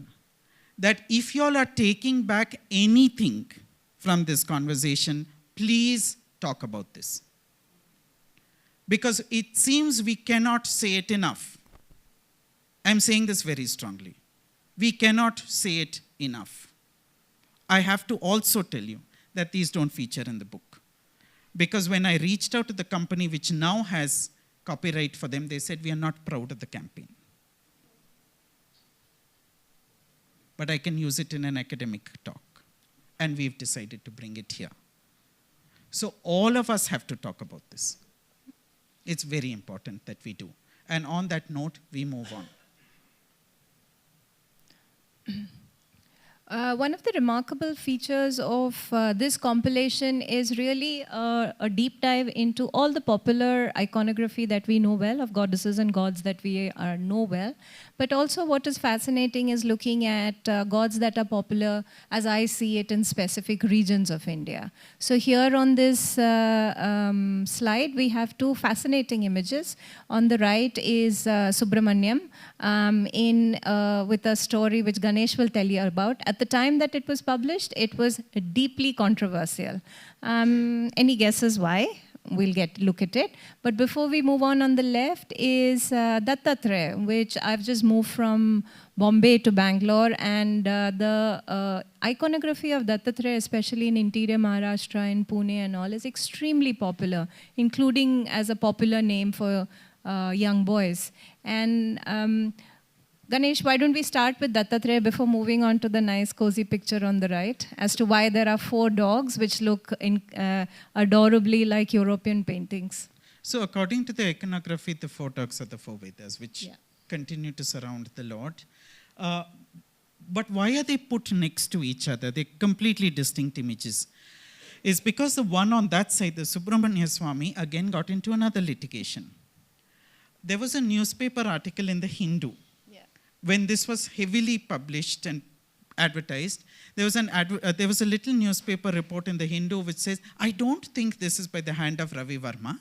Speaker 2: that if y'all are taking back anything from this conversation, please talk about this. Because it seems we cannot say it enough. I'm saying this very strongly. We cannot say it enough. I have to also tell you that these don't feature in the book. Because when I reached out to the company which now has copyright for them, they said, we are not proud of the campaign. But I can use it in an academic talk. And we've decided to bring it here. So all of us have to talk about this. It's very important that we do. And on that note, we move on.
Speaker 3: One of the remarkable features of this compilation is really a deep dive into all the popular iconography that we know well, of goddesses and gods that we know well. But also what is fascinating is looking at gods that are popular, as I see it, in specific regions of India. So here on this slide, we have two fascinating images. On the right is Subramanyam with a story which Ganesh will tell you about. At the time that it was published, it was deeply controversial. Any guesses why? We'll look at it. But before we move on the left is Dattatreya, which I've just moved from Bombay to Bangalore. And the iconography of Dattatreya, especially in interior Maharashtra, in Pune and all, is extremely popular, including as a popular name for young boys. And Ganesh, why don't we start with Dattatreya before moving on to the nice cozy picture on the right, as to why there are 4 dogs which look adorably like European paintings.
Speaker 2: So according to the iconography, the 4 dogs are the 4 Vedas, which continue to surround the Lord. But why are they put next to each other? They're completely distinct images. It's because the one on that side, the Subramanya Swami, again got into another litigation. There was a newspaper article in the Hindu. When this was heavily published and advertised, there was a little newspaper report in the Hindu which says, I don't think this is by the hand of Ravi Varma.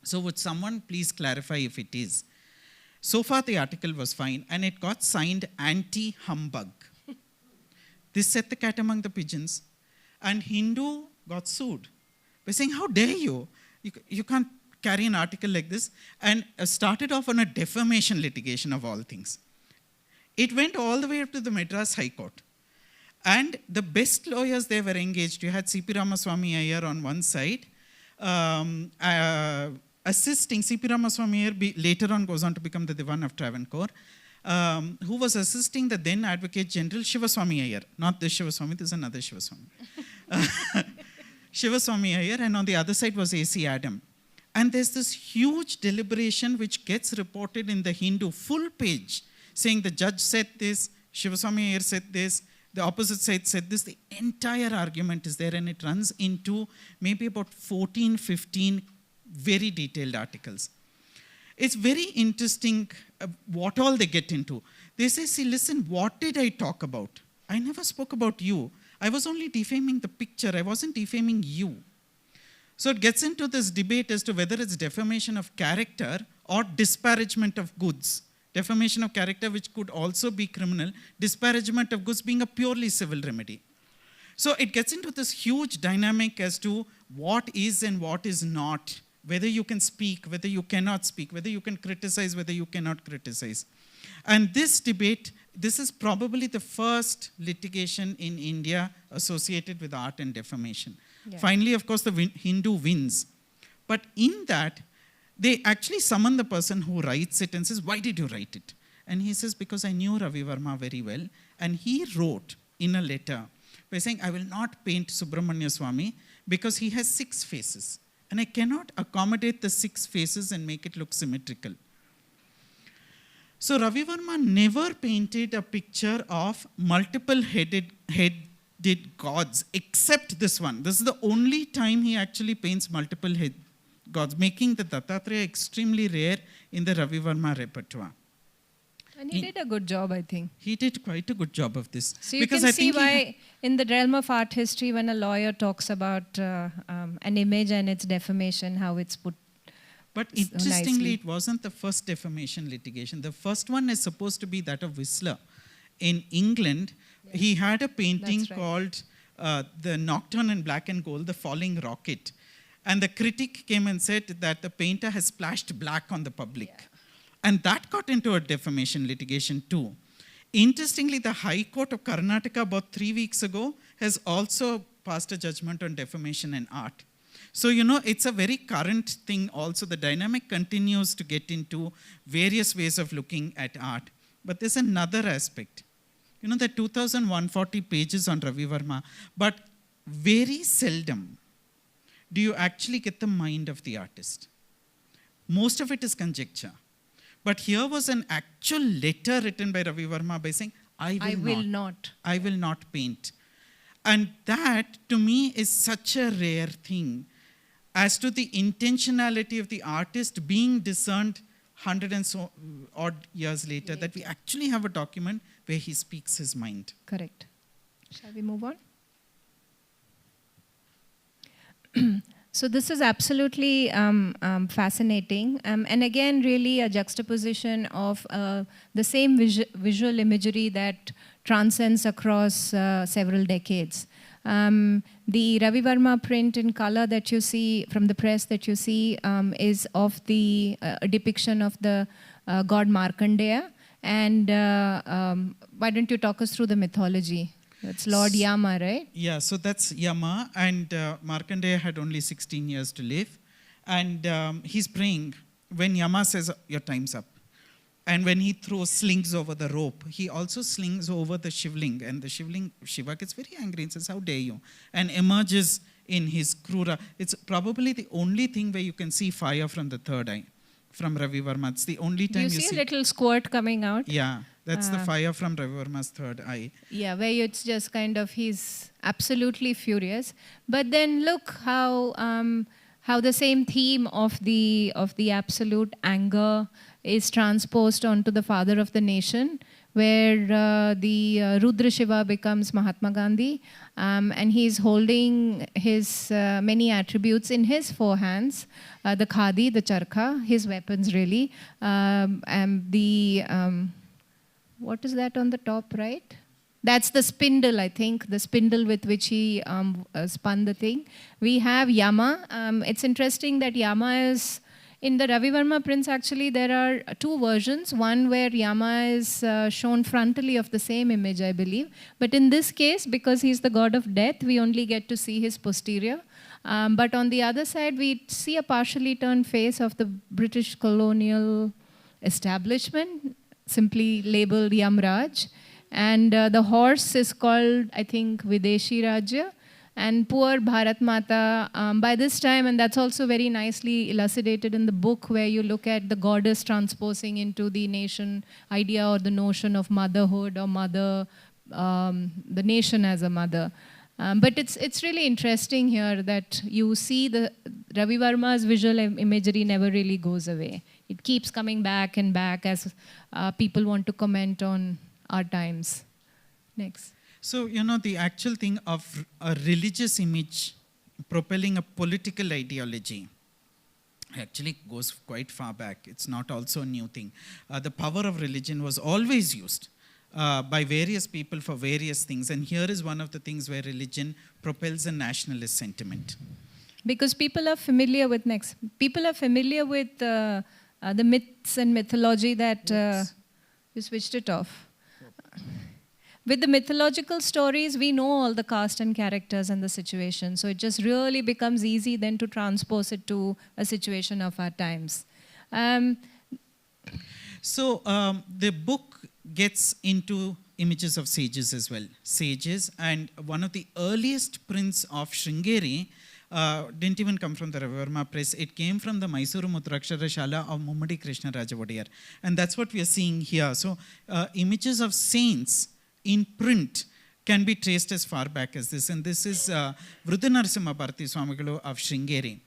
Speaker 2: So would someone please clarify if it is? So far the article was fine, and it got signed anti-humbug. This set the cat among the pigeons, and Hindu got sued by saying, how dare you? You can't carry an article like this, and started off on a defamation litigation of all things. It went all the way up to the Madras High Court. And the best lawyers they were engaged. You had C.P. Ramaswamy Iyer on one side, assisting C.P. Ramaswamy Iyer later on goes on to become the Divan of Travancore, who was assisting the then Advocate General Shivaswamy Iyer. Not this Shivaswamy, this is another Shivaswamy. Shivaswamy Iyer, and on the other side was A.C. Adam. And there's this huge deliberation which gets reported in the Hindu, full page, saying the judge said this, Shivaswamy Iyer said this, the opposite side said this. The entire argument is there, and it runs into maybe about 14, 15 very detailed articles. It's very interesting what all they get into. They say, see, listen, what did I talk about? I never spoke about you. I was only defaming the picture. I wasn't defaming you. So it gets into this debate as to whether it's defamation of character or disparagement of goods. Defamation of character, which could also be criminal, disparagement of goods being a purely civil remedy. So it gets into this huge dynamic as to what is and what is not, whether you can speak, whether you cannot speak, whether you can criticize, whether you cannot criticize. And this debate, this is probably the first litigation in India associated with art and defamation. Yeah. Finally, of course, the Hindu wins. But in that, they actually summon the person who writes it and says, why did you write it? And he says, because I knew Ravi Varma very well. And he wrote in a letter by saying, I will not paint Subramanya Swami because he has 6 faces. And I cannot accommodate the 6 faces and make it look symmetrical. So Ravi Varma never painted a picture of multiple headed gods except this one. This is the only time he actually paints multiple gods, making the Dattatreya extremely rare in the Ravi Varma repertoire.
Speaker 3: And he did a good job, I think.
Speaker 2: He did quite a good job of this.
Speaker 3: So you can see why in the realm of art history, when a lawyer talks about an image and its defamation, how it's put.
Speaker 2: But interestingly, it wasn't the first defamation litigation. The first one is supposed to be that of Whistler. In England, he had a painting called The Nocturne in Black and Gold, The Falling Rocket. And the critic came and said that the painter has splashed black on the public. Yeah. And that got into a defamation litigation too. Interestingly, the High Court of Karnataka about 3 weeks ago has also passed a judgment on defamation in art. So, it's a very current thing also. The dynamic continues to get into various ways of looking at art. But there's another aspect. There are 2,140 pages on Ravi Varma, but very seldom do you actually get the mind of the artist. Most of it is conjecture. But here was an actual letter written by Ravi Varma by saying, I will not paint. And that, to me, is such a rare thing as to the intentionality of the artist being discerned 100 and so odd years later, that we actually have a document where he speaks his mind.
Speaker 3: Correct. Shall we move on? So this is absolutely fascinating. And again, really a juxtaposition of the same visual imagery that transcends across several decades. The Ravi Varma print in color that you see from the press that you see is of the depiction of the god Markandeya. And why don't you talk us through the mythology? That's Lord Yama, right?
Speaker 2: Yeah, so that's Yama, and Markandeya had only 16 years to live. And he's praying when Yama says, your time's up. And when he slings over the rope, he also slings over the shivling. And the shivling, Shiva gets very angry and says, how dare you? And emerges in his krura. It's probably the only thing where you can see fire from the third eye, from Ravi Varma. It's the only time you see
Speaker 3: a little squirt coming out?
Speaker 2: Yeah, that's the fire from Ravi Varma's third eye.
Speaker 3: Yeah, where it's just kind of, he's absolutely furious. But then look how the same theme of the absolute anger is transposed onto the father of the nation, where the Rudra Shiva becomes Mahatma Gandhi, and he's holding his many attributes in his four hands, the khadi, the charkha, his weapons really, and the, what is that on the top right? That's the spindle, I think, the spindle with which he spun the thing. We have Yama. It's interesting that Yama is, in the Ravi Varma prints, actually, there are two versions. One where Yama is shown frontally of the same image, I believe. But in this case, because he's the god of death, we only get to see his posterior. But on the other side, we see a partially turned face of the British colonial establishment, simply labeled Yamraj. And the horse is called, I think, Videshi Rajya. And poor Bharat Mata, by this time, and that's also very nicely elucidated in the book, where you look at the goddess transposing into the nation idea or the notion of motherhood or mother, the nation as a mother. But it's really interesting here that you see the Ravi Varma's visual imagery never really goes away. It keeps coming back and back as people want to comment on our times. Next.
Speaker 2: So, the actual thing of a religious image propelling a political ideology actually goes quite far back. It's not also a new thing. The power of religion was always used by various people for various things. And here is one of the things where religion propels a nationalist sentiment.
Speaker 3: Because people are familiar with, the myths and mythology that, you switched it off. With the mythological stories, we know all the cast and characters and the situation. So it just really becomes easy then to transpose it to a situation of our times.
Speaker 2: So the book gets into images of sages as well. Sages, and one of the earliest prints of Sringeri didn't even come from the Ravi Varma Press. It came from the Mysuru Mutrakshara Shala of Mummadi Krishna Rajavodiyar. And that's what we are seeing here. So images of saints in print can be traced as far back as this. And this is Vrudha Narasimha Bharati Swamigalu of Sringeri.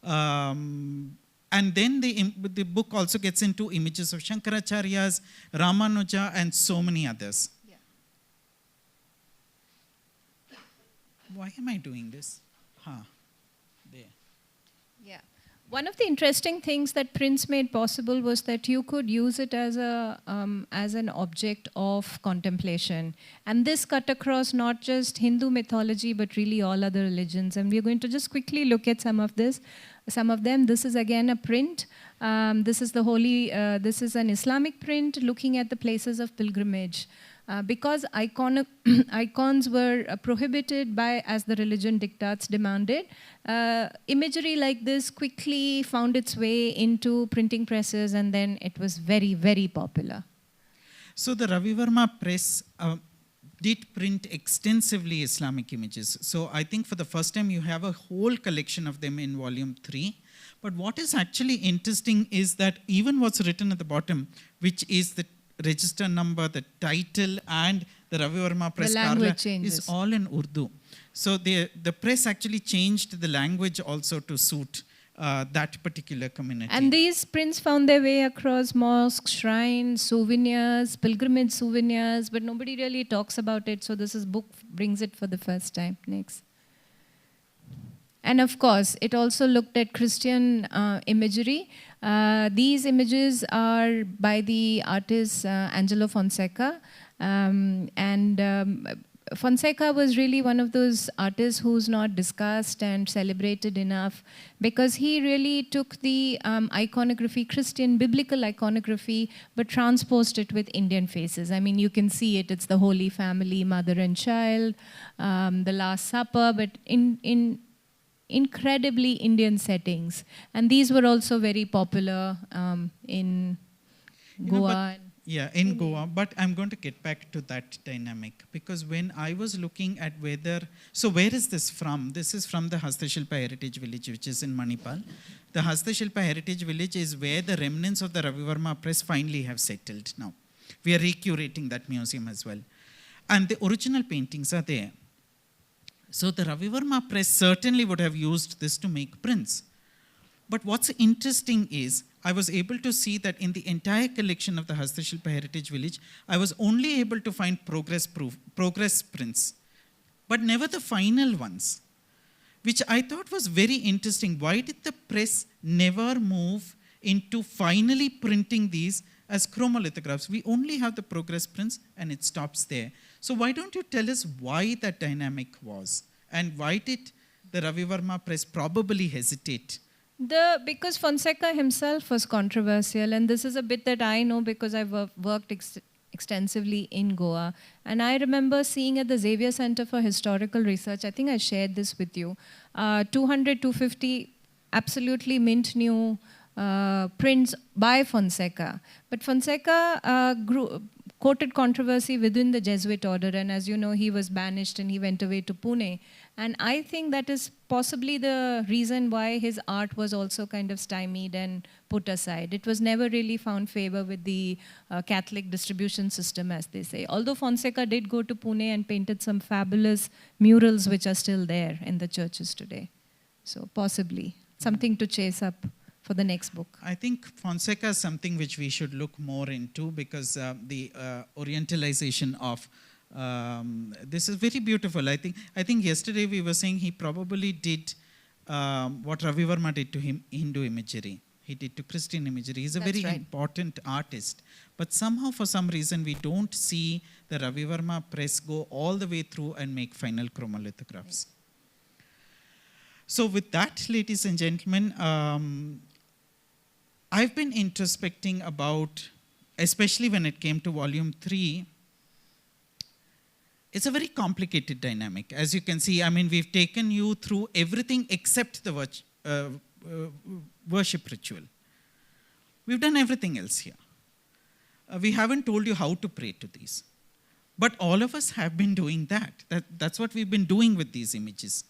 Speaker 2: And then the book also gets into images of Shankaracharya's, Ramanuja, and so many others.
Speaker 3: Yeah.
Speaker 2: Why am I doing this? There.
Speaker 3: Yeah. One of the interesting things that prints made possible was that you could use it as an object of contemplation. And this cut across not just Hindu mythology, but really all other religions. And we're going to just quickly look at some of them. This is again a print. This is this is an Islamic print looking at the places of pilgrimage. Because icons were prohibited as the religion diktats demanded, imagery like this quickly found its way into printing presses, and then it was very, very popular.
Speaker 2: So the Ravi Varma Press did print extensively Islamic images. So I think for the first time you have a whole collection of them in volume 3. But what is actually interesting is that even what's written at the bottom, which is the register number, the title, and the Ravi Varma Press is all in Urdu. So the press actually changed the language also to suit that particular community.
Speaker 3: And these prints found their way across mosques, shrines, souvenirs, pilgrimage souvenirs, but nobody really talks about it. So this book brings it for the first time. Next. And of course, it also looked at Christian imagery. These images are by the artist Angelo Fonseca. Fonseca was really one of those artists who's not discussed and celebrated enough, because he really took the iconography, Christian biblical iconography, but transposed it with Indian faces. I mean, you can see it. It's the Holy Family, mother and child, the Last Supper, but in incredibly Indian settings. And these were also very popular in Goa.
Speaker 2: In Goa. But I'm going to get back to that dynamic, because when I was looking at so where is this from? This is from the Hastashilpa Heritage Village, which is in Manipal. The Hastashilpa Heritage Village is where the remnants of the Ravi Varma Press finally have settled now. We are recurating that museum as well. And the original paintings are there. So the Ravi Varma Press certainly would have used this to make prints. But what's interesting is, I was able to see that in the entire collection of the Hastashilpa Heritage Village, I was only able to find progress prints, but never the final ones, which I thought was very interesting. Why did the press never move into finally printing these as chromolithographs? We only have the progress prints and it stops there. So why don't you tell us why that dynamic was, and why did the Ravi Varma Press probably hesitate?
Speaker 3: Because Fonseca himself was controversial, and this is a bit that I know because I've worked extensively in Goa. And I remember seeing at the Xavier Center for Historical Research, I think I shared this with you, 200, 250 absolutely mint new prints by Fonseca. But Fonseca quoted controversy within the Jesuit order, and as you know, he was banished and he went away to Pune. And I think that is possibly the reason why his art was also kind of stymied and put aside. It was never really found favor with the Catholic distribution system, as they say. Although Fonseca did go to Pune and painted some fabulous murals which are still there in the churches today. So possibly something to chase up for the next book.
Speaker 2: I think Fonseca is something which we should look more into, because the orientalization of this is very beautiful. I think yesterday we were saying he probably did what Ravi Varma did to Hindu imagery. He did to Christian imagery. He's a very important artist. But somehow, for some reason, we don't see the Ravi Varma Press go all the way through and make final chromolithographs. So with that, ladies and gentlemen, I've been introspecting about, especially when it came to volume 3, it's a very complicated dynamic. As you can see, I mean, we've taken you through everything except the worship ritual. We've done everything else here. We haven't told you how to pray to these. But all of us have been doing that. That's what we've been doing with these images.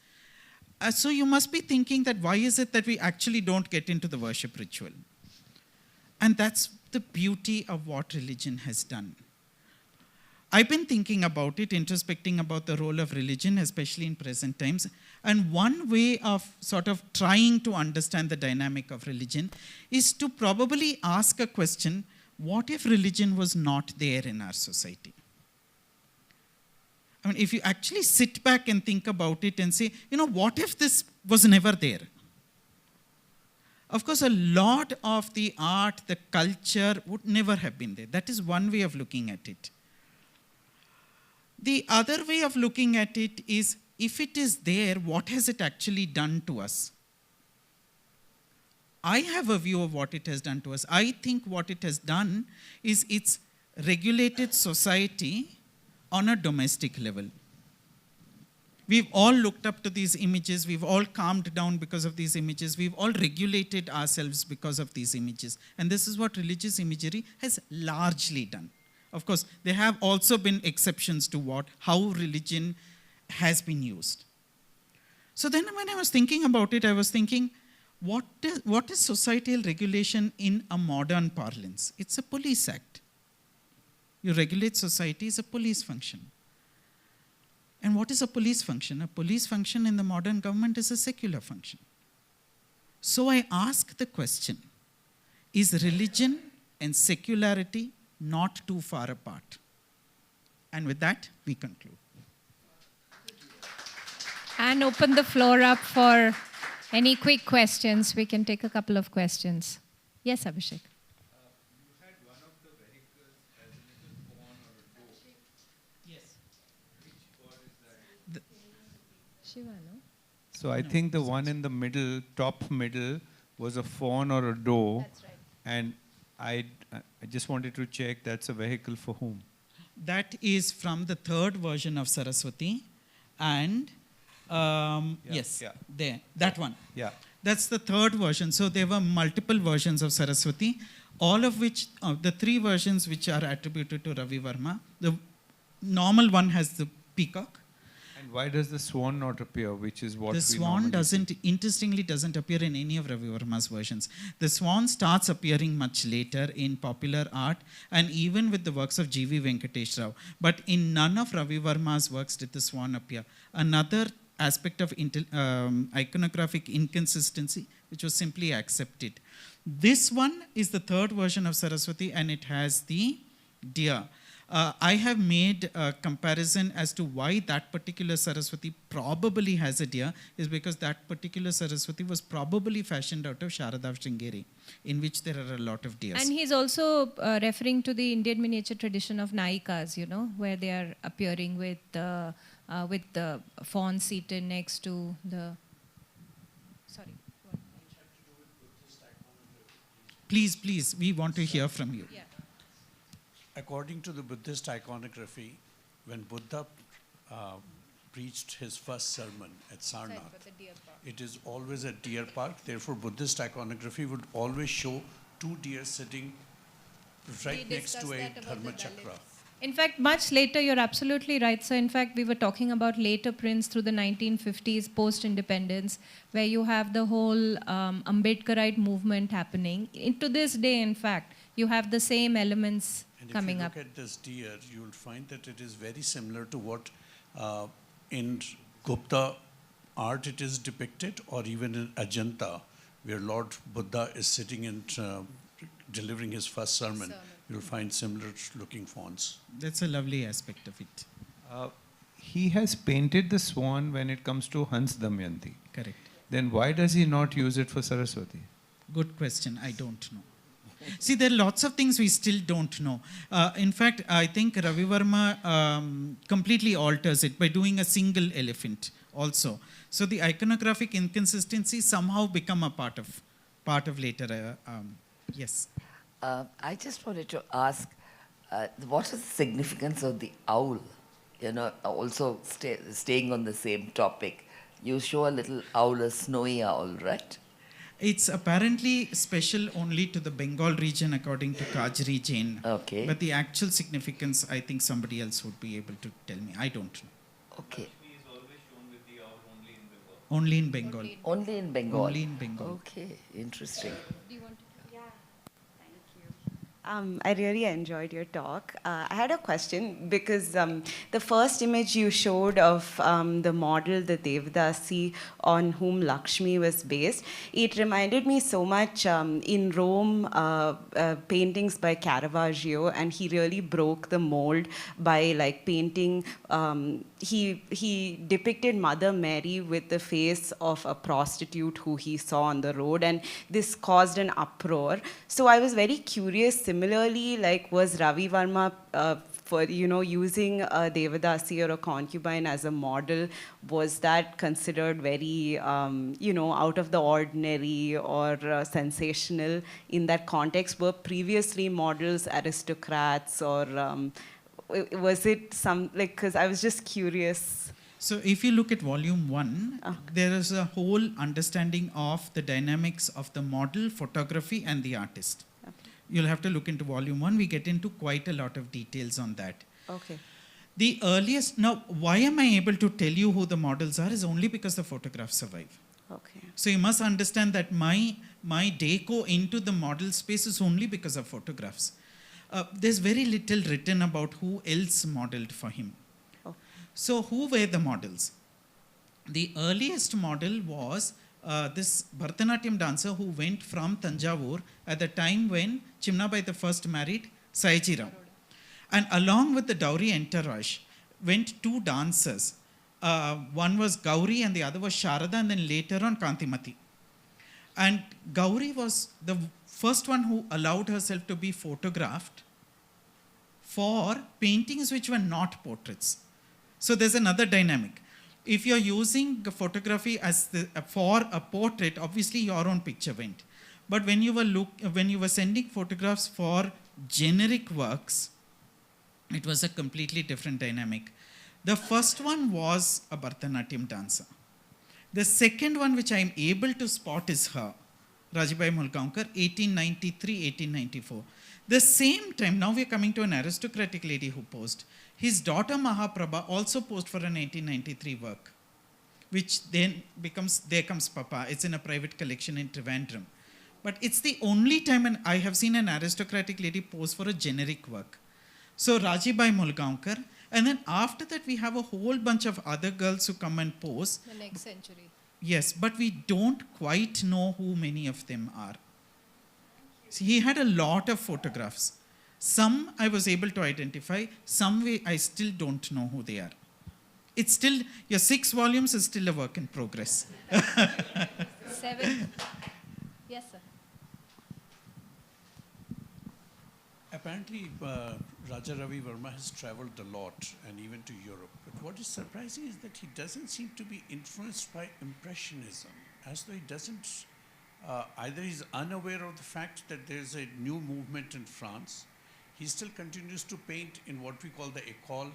Speaker 2: So you must be thinking that why is it that we actually don't get into the worship ritual? And that's the beauty of what religion has done. I've been thinking about it, introspecting about the role of religion, especially in present times. And one way of sort of trying to understand the dynamic of religion is to probably ask a question, what if religion was not there in our society? I mean, if you actually sit back and think about it and say, what if this was never there? Of course, a lot of the art, the culture would never have been there. That is one way of looking at it. The other way of looking at it is, if it is there, what has it actually done to us? I have a view of what it has done to us. I think what it has done is it's regulated society on a domestic level. We've all looked up to these images. We've all calmed down because of these images. We've all regulated ourselves because of these images. And this is what religious imagery has largely done. Of course, there have also been exceptions to how religion has been used. So then when I was thinking about it, I was thinking, what is societal regulation in a modern parlance? It's a police act. You regulate society is a police function. And what is a police function? A police function in the modern government is a secular function. So I ask the question, is religion and secularity not too far apart? And with that, we conclude.
Speaker 3: And open the floor up for any quick questions. We can take a couple of questions. Yes, Abhishek.
Speaker 4: You had one of the vehicles as a little fawn or a doe.
Speaker 2: Yes.
Speaker 4: Which god is that?
Speaker 3: Shiva, no?
Speaker 4: So I think the one in the middle, top middle, was a fawn or a doe.
Speaker 3: That's right.
Speaker 4: And I just wanted to check, that's a vehicle for whom?
Speaker 2: That is from the third version of Saraswati. And there, that one.
Speaker 4: Yeah.
Speaker 2: That's the third version. So there were multiple versions of Saraswati, all of which, the three versions which are attributed to Ravi Varma. The normal one has the peacock.
Speaker 4: And why does the swan not appear, which is what
Speaker 2: The
Speaker 4: we
Speaker 2: swan
Speaker 4: normally
Speaker 2: doesn't appear in any of Ravi Varma's versions. The swan starts appearing much later in popular art and even with the works of G.V. Venkatesh Rao. But in none of Ravi Varma's works did the swan appear. Another aspect of iconographic inconsistency, which was simply accepted. This one is the third version of Saraswati and it has the deer. I have made a comparison as to why that particular Saraswati probably has a deer is because that particular Saraswati was probably fashioned out of Sharada Sringeri, in which there are a lot of deers.
Speaker 3: And he's also referring to the Indian miniature tradition of Naikas, where they are appearing with the fawn seated next to the... Sorry.
Speaker 2: Please, we want to hear from you.
Speaker 3: Yeah.
Speaker 5: According to the Buddhist iconography, when Buddha preached his first sermon at Sarnath, it is always at deer park. Therefore, Buddhist iconography would always show two deer sitting right next to a dharma chakra.
Speaker 3: In fact, much later, you're absolutely right. So in fact, we were talking about later prints through the 1950s, post-independence, where you have the whole Ambedkarite movement happening. To this day, in fact, you have the same elements coming up.
Speaker 5: If you look at this deer, you will find that it is very similar to what in Gupta art it is depicted, or even in Ajanta, where Lord Buddha is sitting and delivering his first sermon. You'll find similar looking fawns.
Speaker 2: That's a lovely aspect of it.
Speaker 4: he has painted the swan when it comes to Hans Damayanti.
Speaker 2: Correct.
Speaker 4: Then why does he not use it for Saraswati?
Speaker 2: Good question. I don't know. See, there are lots of things we still don't know. In fact, I think Ravi Varma completely alters it by doing a single elephant also. So the iconographic inconsistencies somehow become a part of later. Yes.
Speaker 6: I just wanted to ask, what is the significance of the owl? You know, also staying on the same topic. You show a little owl, a snowy owl, right?
Speaker 2: It's apparently special only to the Bengal region according to Kajri Jain.
Speaker 6: Okay.
Speaker 2: But the actual significance, I think somebody else would be able to tell me. I don't know.
Speaker 6: Okay.
Speaker 4: Lakshmi is always shown with the owl only in Bengal.
Speaker 2: Only in Bengal.
Speaker 6: Only in Bengal?
Speaker 2: Only in Bengal.
Speaker 6: Okay, interesting.
Speaker 3: Do you want to?
Speaker 7: Yeah, thank you. I really enjoyed your talk. I had a question because the first image you showed of the model, the Devathas, on whom Lakshmi was based, it reminded me so much in Rome, paintings by Caravaggio, and he really broke the mold by like painting. He depicted Mother Mary with the face of a prostitute who he saw on the road, and this caused an uproar. So I was very curious. Similarly, like, was Ravi Varma for using a Devadasi or a concubine as a model? Was that considered very out of the ordinary or sensational in that context? Were previously models aristocrats, or was it some like? Because I was just curious.
Speaker 2: So if you look at volume 1, there is a whole understanding of the dynamics of the model, photography, and the artist.
Speaker 7: Okay.
Speaker 2: You'll have to look into volume 1. We get into quite a lot of details on that.
Speaker 7: Okay.
Speaker 2: The earliest, now why am I able to tell you who the models are is only because the photographs survive.
Speaker 7: Okay.
Speaker 2: So you must understand that my deco into the model space is only because of photographs. There's very little written about who else modeled for him.
Speaker 7: Oh.
Speaker 2: So who were the models? The earliest model was this Bharatanatyam dancer who went from Tanjavur at the time when Chimnabai the first married Sayajiram. And along with the dowry entourage went two dancers. One was Gauri and the other was Sharada, and then later on Kantimati. And Gauri was the first one who allowed herself to be photographed for paintings which were not portraits. So there's another dynamic. If you're using photography as for a portrait, obviously your own picture went. But when you were sending photographs for generic works, it was a completely different dynamic. The first one was a Bharatanatyam dancer. The second one which I am able to spot is her, Rajibai Mulgaonkar, 1893-1894. The same time, now we are coming to an aristocratic lady who posed. His daughter Mahaprabha also posed for an 1893 work, which then becomes There Comes Papa. It's in a private collection in Trivandrum. But it's the only time when I have seen an aristocratic lady pose for a generic work. So Rajibai Mulgaonkar, and then after that we have a whole bunch of other girls who come and pose.
Speaker 3: The next century.
Speaker 2: Yes, but we don't quite know who many of them are. See, he had a lot of photographs. Some I was able to identify, some I still don't know who they are. It's still, your 6 volumes is still a work in progress.
Speaker 3: 7. Yes, sir.
Speaker 5: Apparently, Raja Ravi Varma has traveled a lot and even to Europe. But what is surprising is that he doesn't seem to be influenced by Impressionism, as though he doesn't, either he's unaware of the fact that there's a new movement in France. He still continues to paint in what we call the école,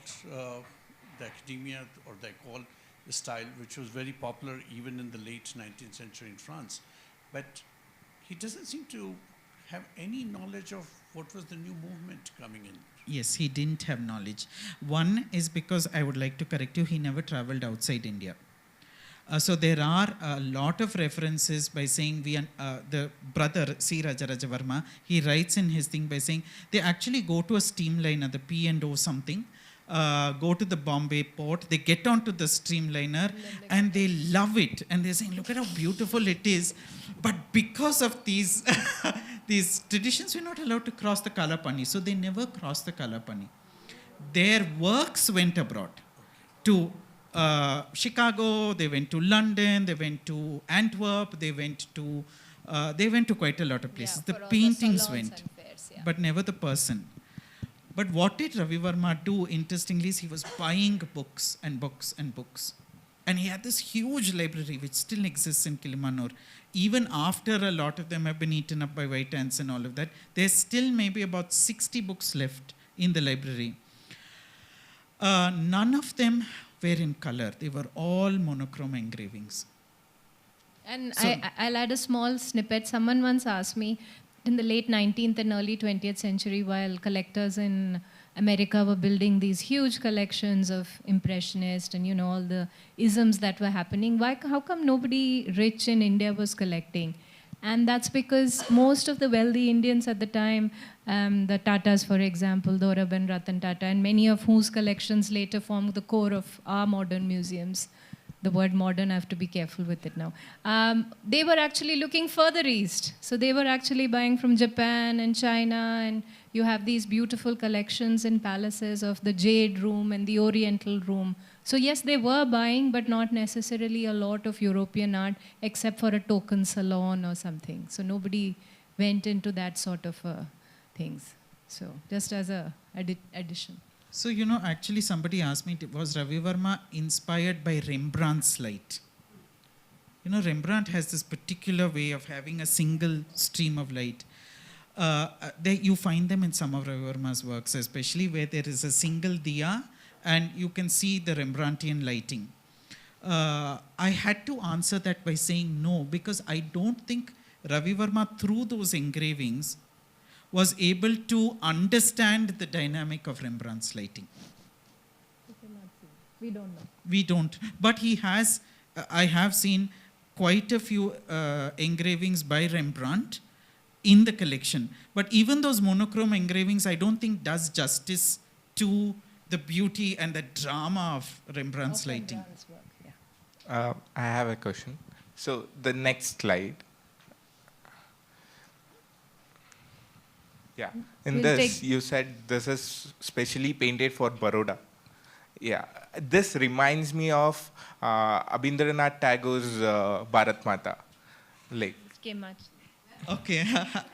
Speaker 5: the academia or the école style, which was very popular even in the late 19th century in France. But he doesn't seem to have any knowledge of what was the new movement coming in.
Speaker 2: Yes, he didn't have knowledge. One is because, I would like to correct you, he never traveled outside India. So there are a lot of references by saying, the brother, C. Rajaraja Varma, he writes in his thing by saying, they actually go to a steamliner, the P&O something, go to the Bombay port, they get onto the streamliner and they love it. And they're saying, look at how beautiful it is. But because of these, these traditions, we're not allowed to cross the Kalapani. So they never crossed the Kalapani. Their works went abroad to Chicago, they went to London, they went to Antwerp, they went to quite a lot of places.
Speaker 3: Yeah,
Speaker 2: the paintings went,
Speaker 3: fairs, yeah.
Speaker 2: but never the person. But what did Ravi Varma do, interestingly, is he was buying books and books and books. And he had this huge library which still exists in Kilimanur. Even after a lot of them have been eaten up by white ants and all of that, there's still maybe about 60 books left in the library. None of them were in color. They were all monochrome engravings.
Speaker 3: And
Speaker 2: So-
Speaker 3: I'll add a small snippet. Someone once asked me, in the late 19th and early 20th century, while collectors in America were building these huge collections of Impressionist and all the isms that were happening, how come nobody rich in India was collecting? And that's because most of the wealthy Indians at the time The Tatas, for example, Dorab and Ratan Tata, and many of whose collections later formed the core of our modern museums. The word modern, I have to be careful with it now. They were actually looking further east. So they were actually buying from Japan and China, and you have these beautiful collections in palaces of the Jade Room and the Oriental Room. So yes, they were buying, but not necessarily a lot of European art, except for a token salon or something. So nobody went into that sort of things. So just as a addition.
Speaker 2: So, actually somebody asked me, was Ravi Varma inspired by Rembrandt's light? Rembrandt has this particular way of having a single stream of light. You find them in some of Ravi Varma's works, especially where there is a single diya and you can see the Rembrandtian lighting. I had to answer that by saying no, because I don't think Ravi Varma, through those engravings, was able to understand the dynamic of Rembrandt's lighting.
Speaker 3: We don't know.
Speaker 2: We don't. But he has, I have seen quite a few engravings by Rembrandt in the collection. But even those monochrome engravings, I don't think does justice to the beauty and the drama of Rembrandt's lighting.
Speaker 3: Rembrandt's work, yeah.
Speaker 8: I have a question. So the next slide. Yeah, in this you said this is specially painted for Baroda. Yeah, this reminds me of Abhindranath Tagore's Bharat Mata. Like.
Speaker 2: Okay,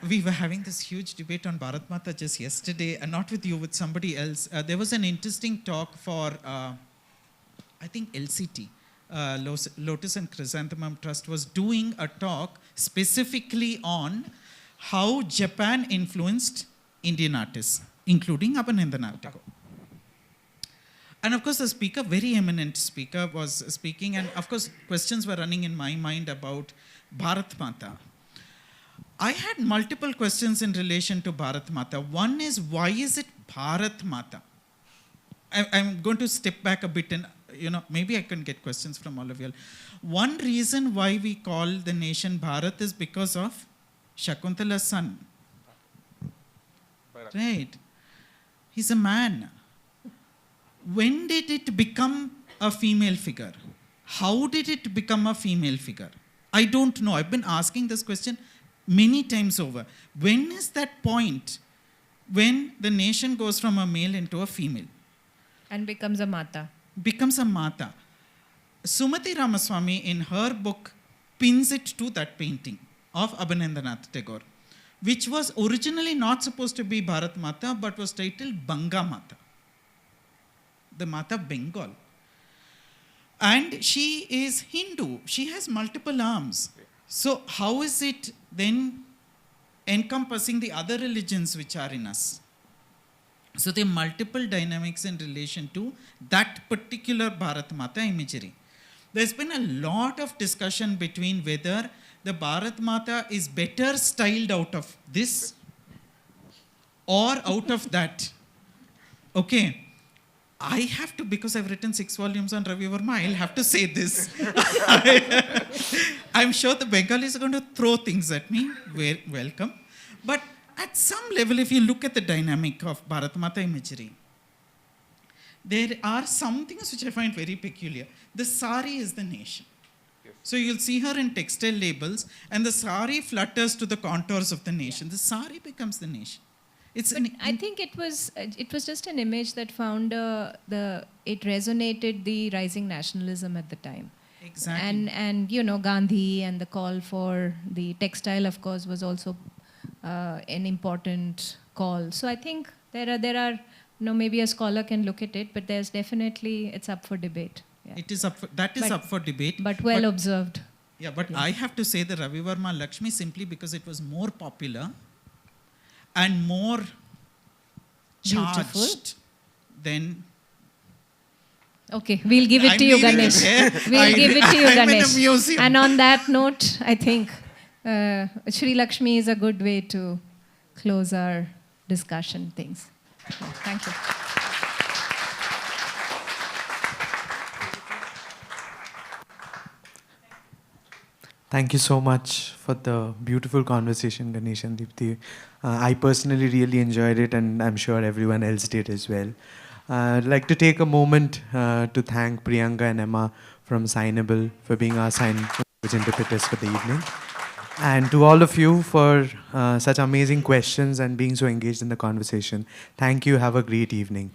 Speaker 2: we were having this huge debate on Bharat Mata just yesterday, and not with you, with somebody else. There was an interesting talk for, I think LCT, Lotus and Chrysanthemum Trust was doing a talk specifically on how Japan influenced Indian artists, including Abhindranath Tagore. And of course, the speaker, very eminent speaker, was speaking, and of course, questions were running in my mind about Bharat Mata. I had multiple questions in relation to Bharat Mata. One is, why is it Bharat Mata? I'm going to step back a bit and, maybe I can get questions from all of you. One reason why we call the nation Bharat is because of Shakuntala's son. Right. He's a man. When did it become a female figure? How did it become a female figure? I don't know. I've been asking this question many times over. When is that point when the nation goes from a male into a female?
Speaker 3: And becomes a mata.
Speaker 2: Becomes a mata. Sumati Ramaswamy in her book pins it to that painting of Abhindranath Tagore, which was originally not supposed to be Bharat Mata, but was titled Banga Mata, the Mata of Bengal. And she is Hindu. She has multiple arms. So how is it then encompassing the other religions which are in us? So there are multiple dynamics in relation to that particular Bharat Mata imagery. There's been a lot of discussion between whether the Bharat Mata is better styled out of this or out of that. Okay. I have to, because I've written 6 volumes on Ravi Varma, I'll have to say this. I'm sure the Bengalis are going to throw things at me. Welcome. But at some level, if you look at the dynamic of Bharat Mata imagery, there are some things which I find very peculiar. The sari is the nation. So you'll see her in textile labels, and the sari flutters to the contours of the nation. The sari becomes the nation.
Speaker 3: I think it was just an image that found it resonated the rising nationalism at the time.
Speaker 2: Exactly.
Speaker 3: And Gandhi and the call for the textile, of course, was also an important call. So I think there are maybe a scholar can look at it, but there's definitely, it's up for debate. Yeah.
Speaker 2: It is up for debate.
Speaker 3: But well observed.
Speaker 2: Yeah, but I have to say the Ravi Varma Lakshmi simply because it was more popular and more charged than...
Speaker 3: Okay, we'll give it to you, Ganesh. We'll give it to you, Ganesh. And on that note, I think Shri Lakshmi is a good way to close our discussion things. Thank you.
Speaker 9: Thank you so much for the beautiful conversation, Ganesh and Deepthi. I personally really enjoyed it, and I'm sure everyone else did as well. I'd like to take a moment to thank Priyanka and Emma from Signable for being our sign language interpreters for the evening. And to all of you for such amazing questions and being so engaged in the conversation. Thank you. Have a great evening.